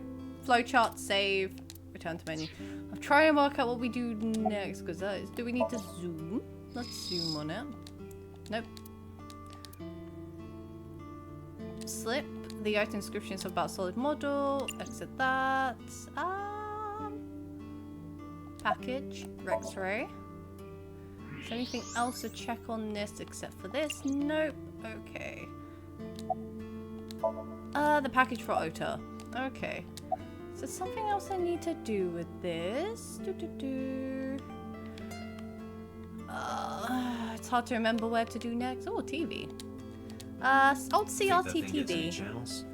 Flowchart, save, return to menu. I'll try and work out what we do next, because that is, do we need to zoom? Let's zoom on it. Nope. Slip. The item inscriptions about solid model. Exit that. Package. X-ray. Is there anything else to check on this except for this? Nope. Okay. The package for Ota. Okay. Is there something else I need to do with this? It's hard to remember where to do next. Oh, TV. Old CRT TV. Channels?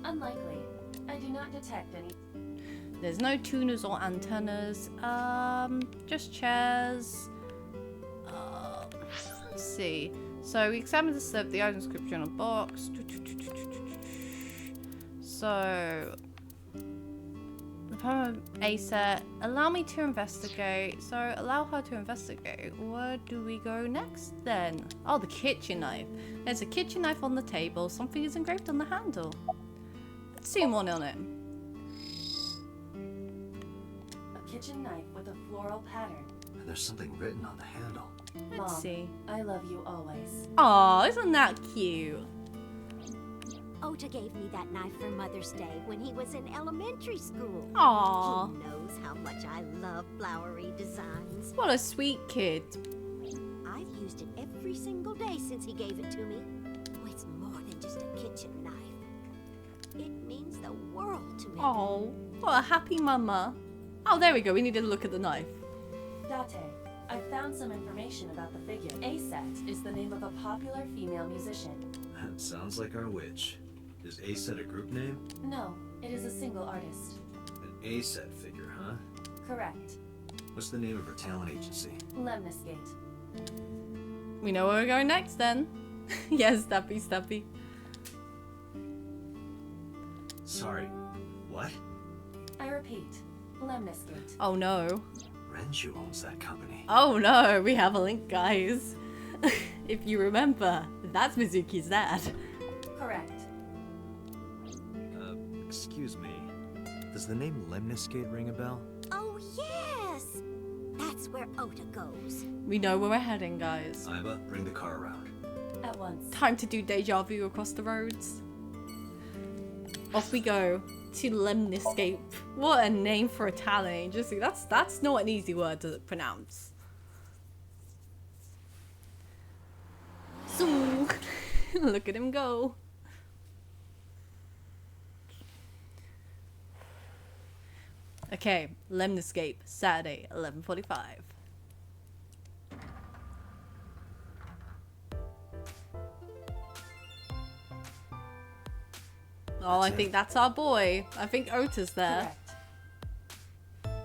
Unlikely. I do not detect any. There's no tuners or antennas. Just chairs. Let's see. So we examined the slip, the item description on the box. So the poem A set, allow me to investigate. So allow her to investigate. Where do we go next then? Oh, the kitchen knife. There's a kitchen knife on the table. Something is engraved on the handle. Let's zoom on it. A kitchen knife with a floral pattern. And there's something written on the handle. Let's Mom, see. I love you always. Aw, isn't that cute? Ota gave me that knife for Mother's Day when he was in elementary school. Aw, He knows how much I love flowery designs. what a sweet kid. I've used it every single day since he gave it to me. Oh, it's more than just a kitchen knife. It means the world to me. Oh, what a happy mama. Oh, there we go. We need to look at the knife. Date, I found some information about the figure. A-Set is the name of a popular female musician. That sounds like our witch. Is A-Set a group name? No, it is a single artist. An A-Set figure, huh? Correct. What's the name of her talent agency? Lemniscate. We know where we're going next then. Yes, Stappy. Sorry. What? I repeat, Lemniscate. Oh no. Renju owns that company. Oh no, we have a link, guys. If you remember, that's Mizuki's dad. Correct. Excuse me. Does the name Lemniscate ring a bell? Oh, yes! That's where Ota goes. We know where we're heading, guys. Iba, bring the car around. At once. Time to do deja vu across the roads. Off we go to Lemniscape. What a name for a talent agency. That's not an easy word to pronounce. So, look at him go. Okay, Lemniscape, Saturday, 11:45. Oh, I think that's our boy. I think Ota's there. Correct.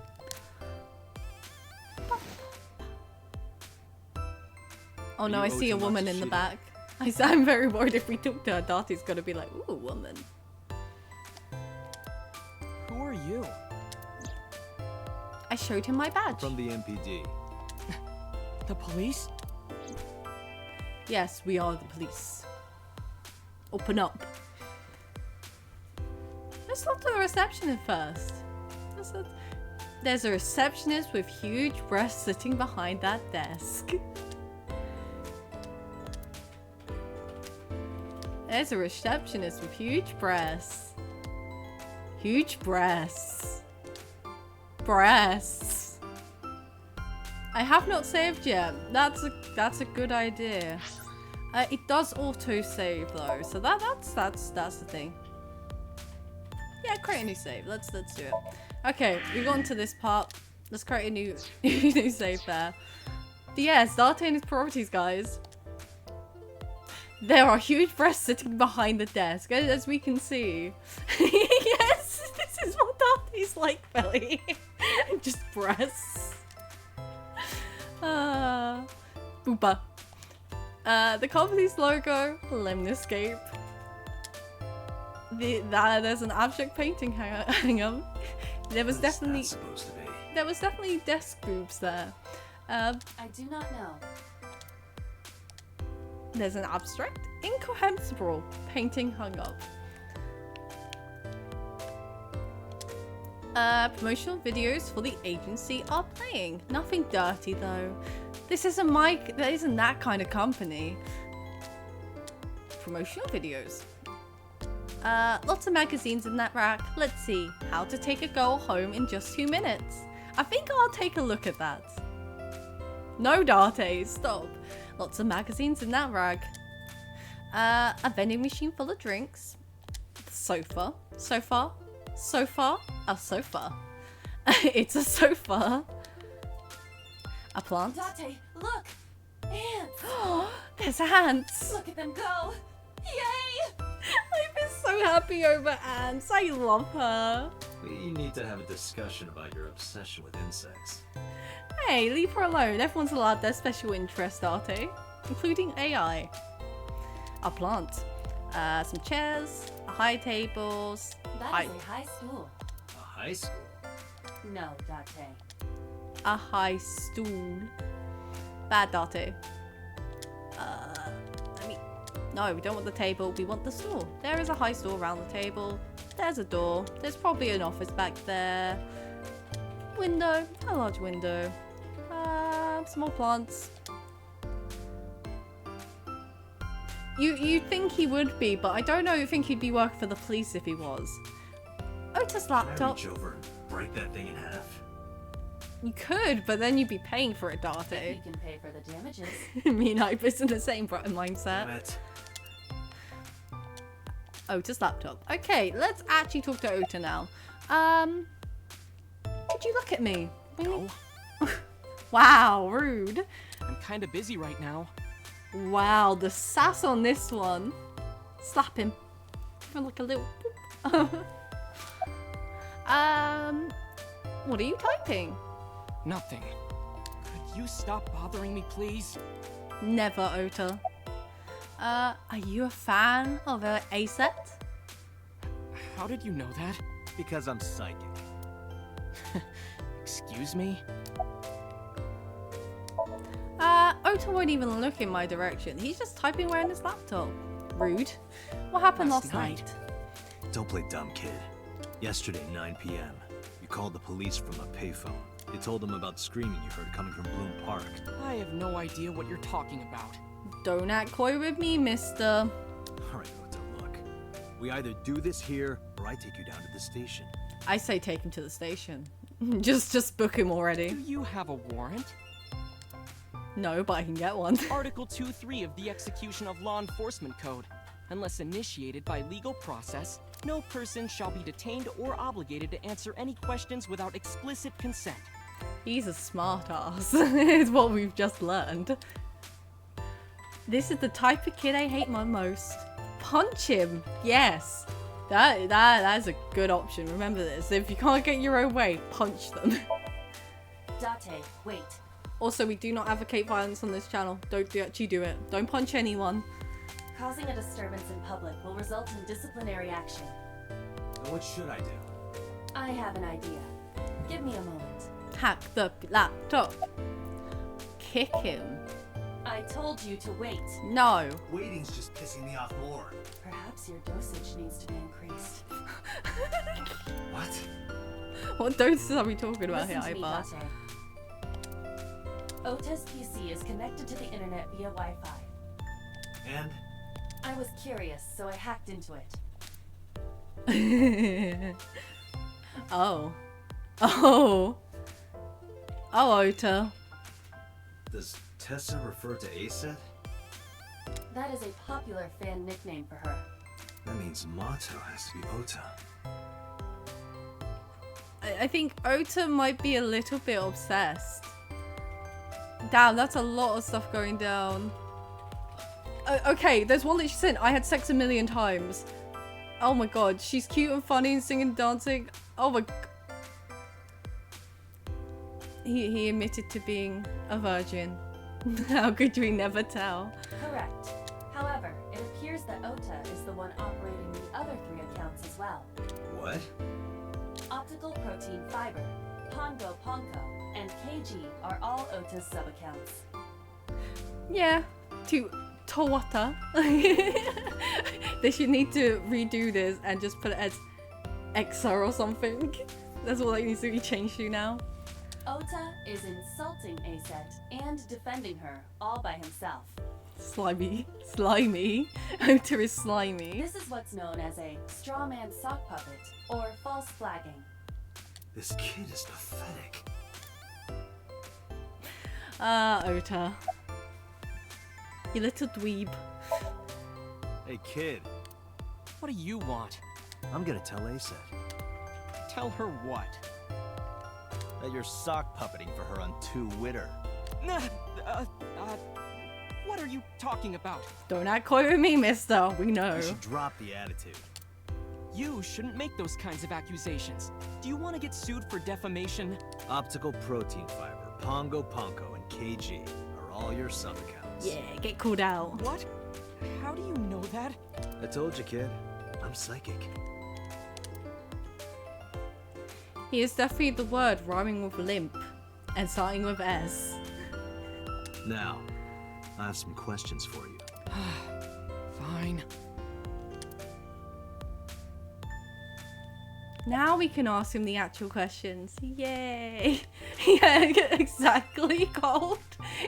Oh no, Are I you see a Ota woman in the Matsushita? back. I'm very worried if we talk to her, Darty's gonna be like, ooh, woman. Who are you? I showed him my badge. From the MPD. The police? Yes, we are the police. Open up. Let's talk to the receptionist first. There's a receptionist with huge breasts sitting behind that desk. There's a receptionist with huge breasts. Huge breasts. Breasts. I have not saved yet. That's a good idea. It does auto save though, so that's the thing. Yeah, create a new save. Let's do it. Okay, we got into this part. Let's create a new new save there. But yes, Date and his priorities, guys. There are huge breasts sitting behind the desk, as we can see. Yes, this is what Date's like, Belly. Just breasts. Boopa. The company's logo, Lemniscape. There's an abstract painting hang on. There was definitely desk boobs there. I do not know. There's an abstract, incomprehensible painting hung up. Promotional videos for the agency are playing. Nothing dirty though. This isn't that kind of company. Promotional videos. Lots of magazines in that rack. Let's see. How to take a girl home in just 2 minutes. I think I'll take a look at that. No, Date, stop. Lots of magazines in that rag. A vending machine full of drinks. Sofa. Sofa. Sofa. A sofa. It's a sofa. A plant. Date, look! Ants! There's ants! Look at them go! Yay! I've been so happy over ants. I love her. We need to have a discussion about your obsession with insects. Hey, leave her alone. Everyone's allowed their special interest, Date, including AI. A plant. Some chairs, high tables. That is a high school. A high school? No, Date. A high stool. Bad, Date. No, we don't want the table. We want the stool. There is a high stool around the table. There's a door. There's probably an office back there. Window. A large window. Some more plants. You think he would be, but I don't know. I think he'd be working for the police if he was. Ota's laptop. Can I reach over and break that thing in half? You could, but then you'd be paying for it, Date. You can pay for the damages. Me and Ibis in the same mindset. Damn it. Ota's laptop. Okay, let's actually talk to Ota now. Did you look at me? No. Wow, rude. I'm kind of busy right now. Wow, the sass on this one. Slap him. Give him like a little boop. What are you typing? Nothing. Could you stop bothering me, please? Never, Ota. Are you a fan of A-Set? How did you know that? Because I'm psychic. Excuse me? Ota won't even look in my direction. He's just typing away on his laptop. Rude. What happened last night? Don't play dumb, kid. Yesterday, 9 p.m., you called the police from a payphone. You told them about screaming you heard coming from Bloom Park. I have no idea what you're talking about. Don't act coy with me, mister. Alright, Ota, look. We either do this here, or I take you down to the station. I say take him to the station. just book him already. Do you have a warrant? No, but I can get one. Article 2.3 of the Execution of Law Enforcement Code. Unless initiated by legal process, no person shall be detained or obligated to answer any questions without explicit consent. He's a smartass, is what we've just learned. This is the type of kid I hate most. Punch him, yes. That's a good option. Remember this. If you can't get your own way, punch them. Date, wait. Also, we do not advocate violence on this channel. Don't actually do it. Don't punch anyone. Causing a disturbance in public will result in disciplinary action. And what should I do? I have an idea. Give me a moment. Hack the laptop. Kick him. I told you to wait. No. Waiting's just pissing me off more. Perhaps your dosage needs to be increased. What? What doses are we talking about Listen here, to me, Ibar? Date. Ota's PC is connected to the internet via Wi-Fi. And? I was curious, so I hacked into it. Oh. Oh. Oh, Ota. Does Tessa refer to A-Set? That is a popular fan nickname for her. That means motto has to be Ota. I think Ota might be a little bit obsessed. Damn, that's a lot of stuff going down. Okay, there's one that she said, I had sex 1,000,000 times. Oh my god, she's cute and funny and singing and dancing. Oh my... He admitted to being a virgin. How could we never tell? Correct. However, it appears that Ota is the one operating the other 3 accounts as well. What? Optical Protein Fiber, Pongo Ponko, and KG are all Ota's sub-accounts. Yeah, to Tawata. They should need to redo this and just put it as Exa or something. That's what it needs to be changed to now. Ota is insulting Aset and defending her all by himself. Slimy. Slimy. Ota is slimy. This is what's known as a straw man sock puppet or false flagging. This kid is pathetic. Ota. You little dweeb. Hey, kid. What do you want? I'm gonna tell Aset Tell her what? that you're sock puppeting for her on 2 Witter. What are you talking about? Don't act coy with me, mister. We know. You should drop the attitude. You shouldn't make those kinds of accusations. Do you want to get sued for defamation? Optical Protein Fiber, Pongo Ponko, and KG are all your sub-accounts. Yeah, get called out. What? How do you know that? I told you, kid. I'm psychic. He is definitely the word rhyming with limp and starting with S. Now, I have some questions for you. Fine. Now we can ask him the actual questions. Yay! Yeah, exactly, Cold.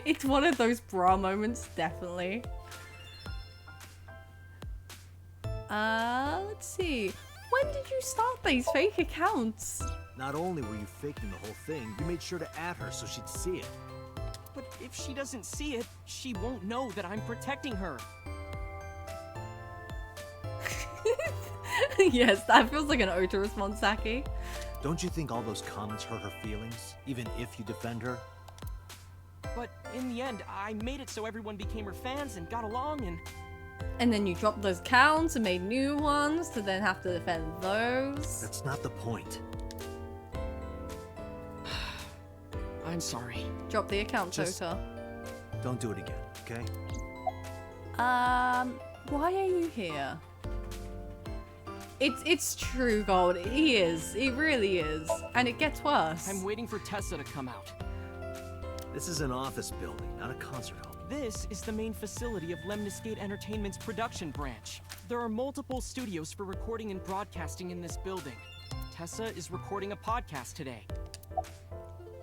It's one of those bra moments, definitely. Let's see. When did you start these fake accounts? Not only were you faking the whole thing, you made sure to add her so she'd see it. But if she doesn't see it, she won't know that I'm protecting her. Yes, that feels like an Ota response, Saki. Don't you think all those comments hurt her feelings, even if you defend her? But in the end, I made it so everyone became her fans and got along And then you dropped those accounts and made new ones to then have to defend those. That's not the point. I'm sorry. Drop the account, Just- Ota. Don't do it again, okay? Why are you here? It's true, Gold. He is. It really is. And it gets worse. I'm waiting for Tessa to come out. This is an office building, not a concert hall. This is the main facility of Lemniscate Entertainment's production branch. There are multiple studios for recording and broadcasting in this building. Tessa is recording a podcast today.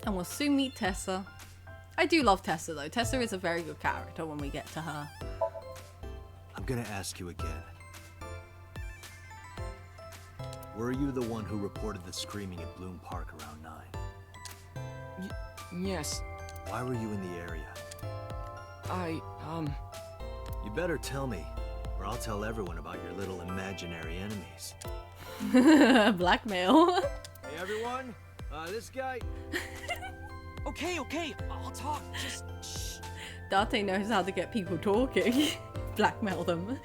And we'll soon meet Tessa. I do love Tessa, though. Tessa is a very good character when we get to her. I'm gonna ask you again. Were you the one who reported the screaming at Bloom Park around 9? Yes. Why were you in the area? You You better tell me, or I'll tell everyone about your little imaginary enemies. Blackmail. Hey everyone, this guy... Okay, I'll talk. Just shh. Date knows how to get people talking. Blackmail them.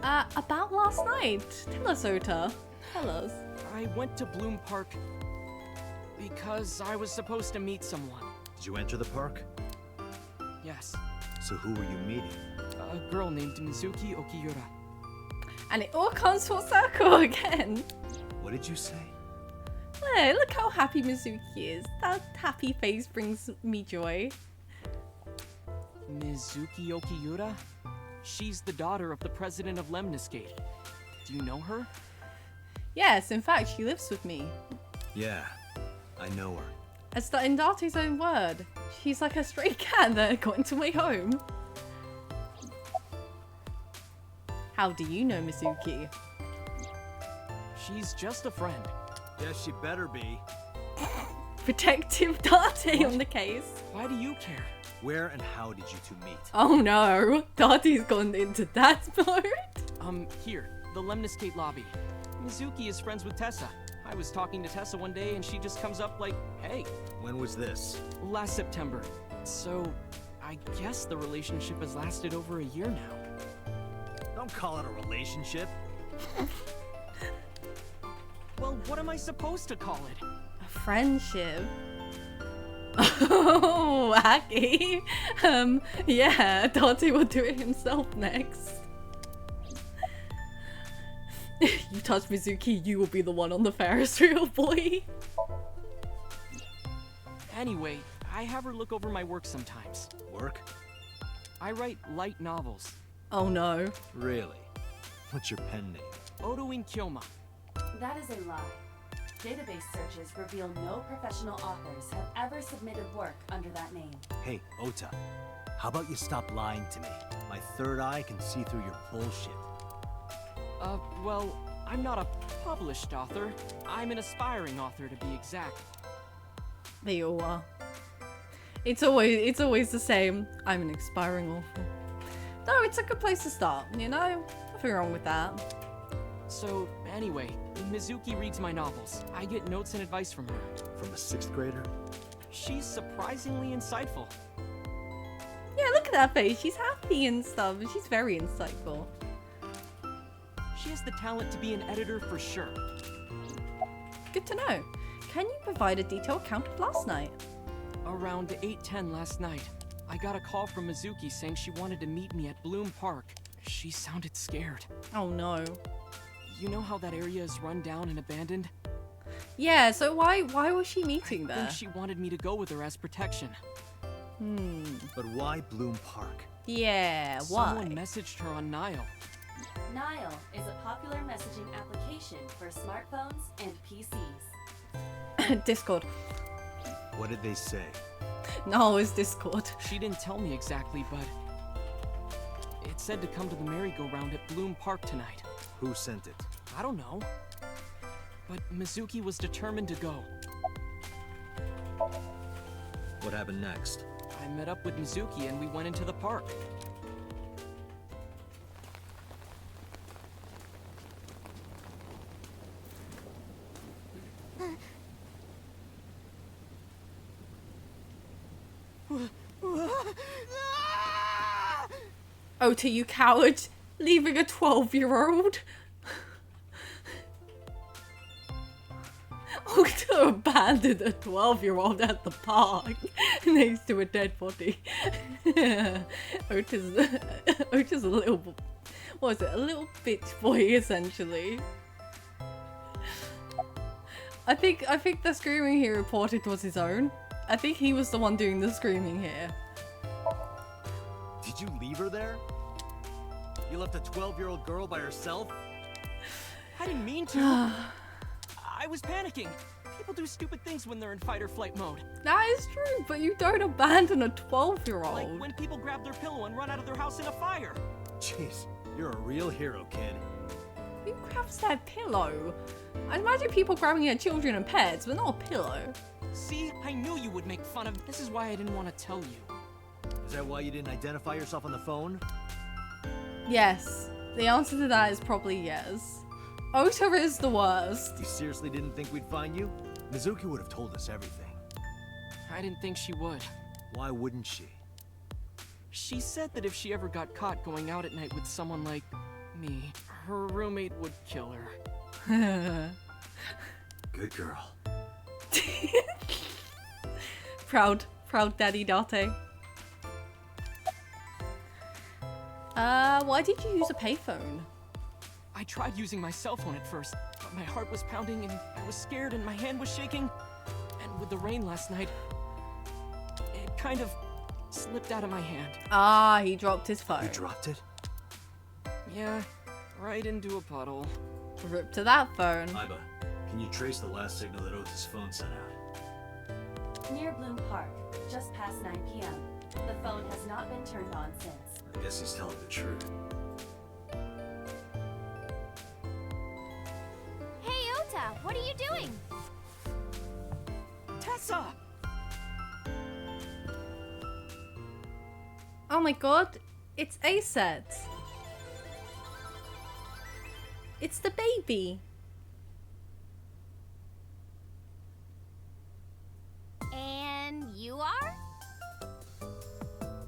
About last night. Tell us, Ota. Tell us. I went to Bloom Park because I was supposed to meet someone. Did you enter the park? Yes. So who were you meeting? A girl named Mizuki Okiura. And it all comes full circle again. What did you say? Hey, look how happy Mizuki is. That happy face brings me joy. Mizuki Okiura? She's the daughter of the president of Lemniscate. Do you know her? Yes, in fact, she lives with me. Yeah, I know her. As in Date's own word, she's like a stray cat that got into my home. How do you know Mizuki? She's just a friend. Yes, she better be. Protective Date on the case. Why do you care? Where and how did you two meet? Oh no, Date's gone into that mode. Here, the Lemniscate lobby. Mizuki is friends with Tessa. I was talking to Tessa one day and she just comes up like, hey. When was this? Last September. So, I guess the relationship has lasted over a year now. Don't call it a relationship. Well, what am I supposed to call it? A friendship. Oh, Aki. Yeah, Dante will do it himself next. You touch Mizuki, you will be the one on the Ferris wheel, boy. Anyway, I have her look over my work sometimes. Work? I write light novels. Oh no. Really? What's your pen name? Otoin Kyoma. That is a lie. Database searches reveal no professional authors have ever submitted work under that name. Hey, Ota. How about you stop lying to me? My third eye can see through your bullshit. Well, I'm not a published author. I'm an aspiring author, to be exact. They all are. It's always the same. I'm an aspiring author. No, it's a good place to start, you know? Nothing wrong with that. So, anyway, Mizuki reads my novels. I get notes and advice from her. From a 6th grader? She's surprisingly insightful. Yeah, look at that face. She's happy and stuff. She's very insightful. She has the talent to be an editor for sure. Good to know. Can you provide a detailed account of last night? Around 8:10 last night, I got a call from Mizuki saying she wanted to meet me at Bloom Park. She sounded scared. Oh no. You know how that area is run down and abandoned? Yeah, so why was she meeting I there? think she wanted me to go with her as protection. But why Bloom Park? Yeah, why? Someone messaged her on Nile. Nile is a popular messaging application for smartphones and PCs. Discord. What did they say? No, it's Discord. She didn't tell me exactly, but it said to come to the merry-go-round at Bloom Park tonight. Who sent it? I don't know. But Mizuki was determined to go. What happened next? I met up with Mizuki and we went into the park. Ota, you coward! Leaving a 12-year-old? Ota abandoned a 12-year-old at the park next to a dead body. Ota's a little, what is it? A little bitch boy, essentially. I think the screaming he reported was his own. I think he was the one doing the screaming here. Did you leave her there? You left a 12-year-old girl by herself? I didn't mean to. I was panicking. People do stupid things when they're in fight or flight mode. That is true, but you don't abandon a 12-year-old. Like when people grab their pillow and run out of their house in a fire. Jeez, you're a real hero, kid. Who grabs their pillow? I imagine people grabbing their children and pets, but not a pillow. See, I knew you would make fun of. This is why I didn't want to tell you. Is that why you didn't identify yourself on the phone? Yes. The answer to that is probably yes. Ota is the worst. You seriously didn't think we'd find you? Mizuki would have told us everything. I didn't think she would. Why wouldn't she? She said that if she ever got caught going out at night with someone like me, her roommate would kill her. Good girl. Proud daddy Date. Why did you use a payphone? I tried using my cell phone at first, but my heart was pounding and I was scared and my hand was shaking. And with the rain last night, it kind of slipped out of my hand. Ah, he dropped his phone. You dropped it? Yeah, right into a puddle. Rip to that phone. Iba, can you trace the last signal that Ota's phone sent out? Near Bloom Park, just past 9 p.m. The phone has not been turned on since. I guess he's telling the truth. Hey, Ota, what are you doing? Tessa! Oh my god, it's A-Set. It's the baby.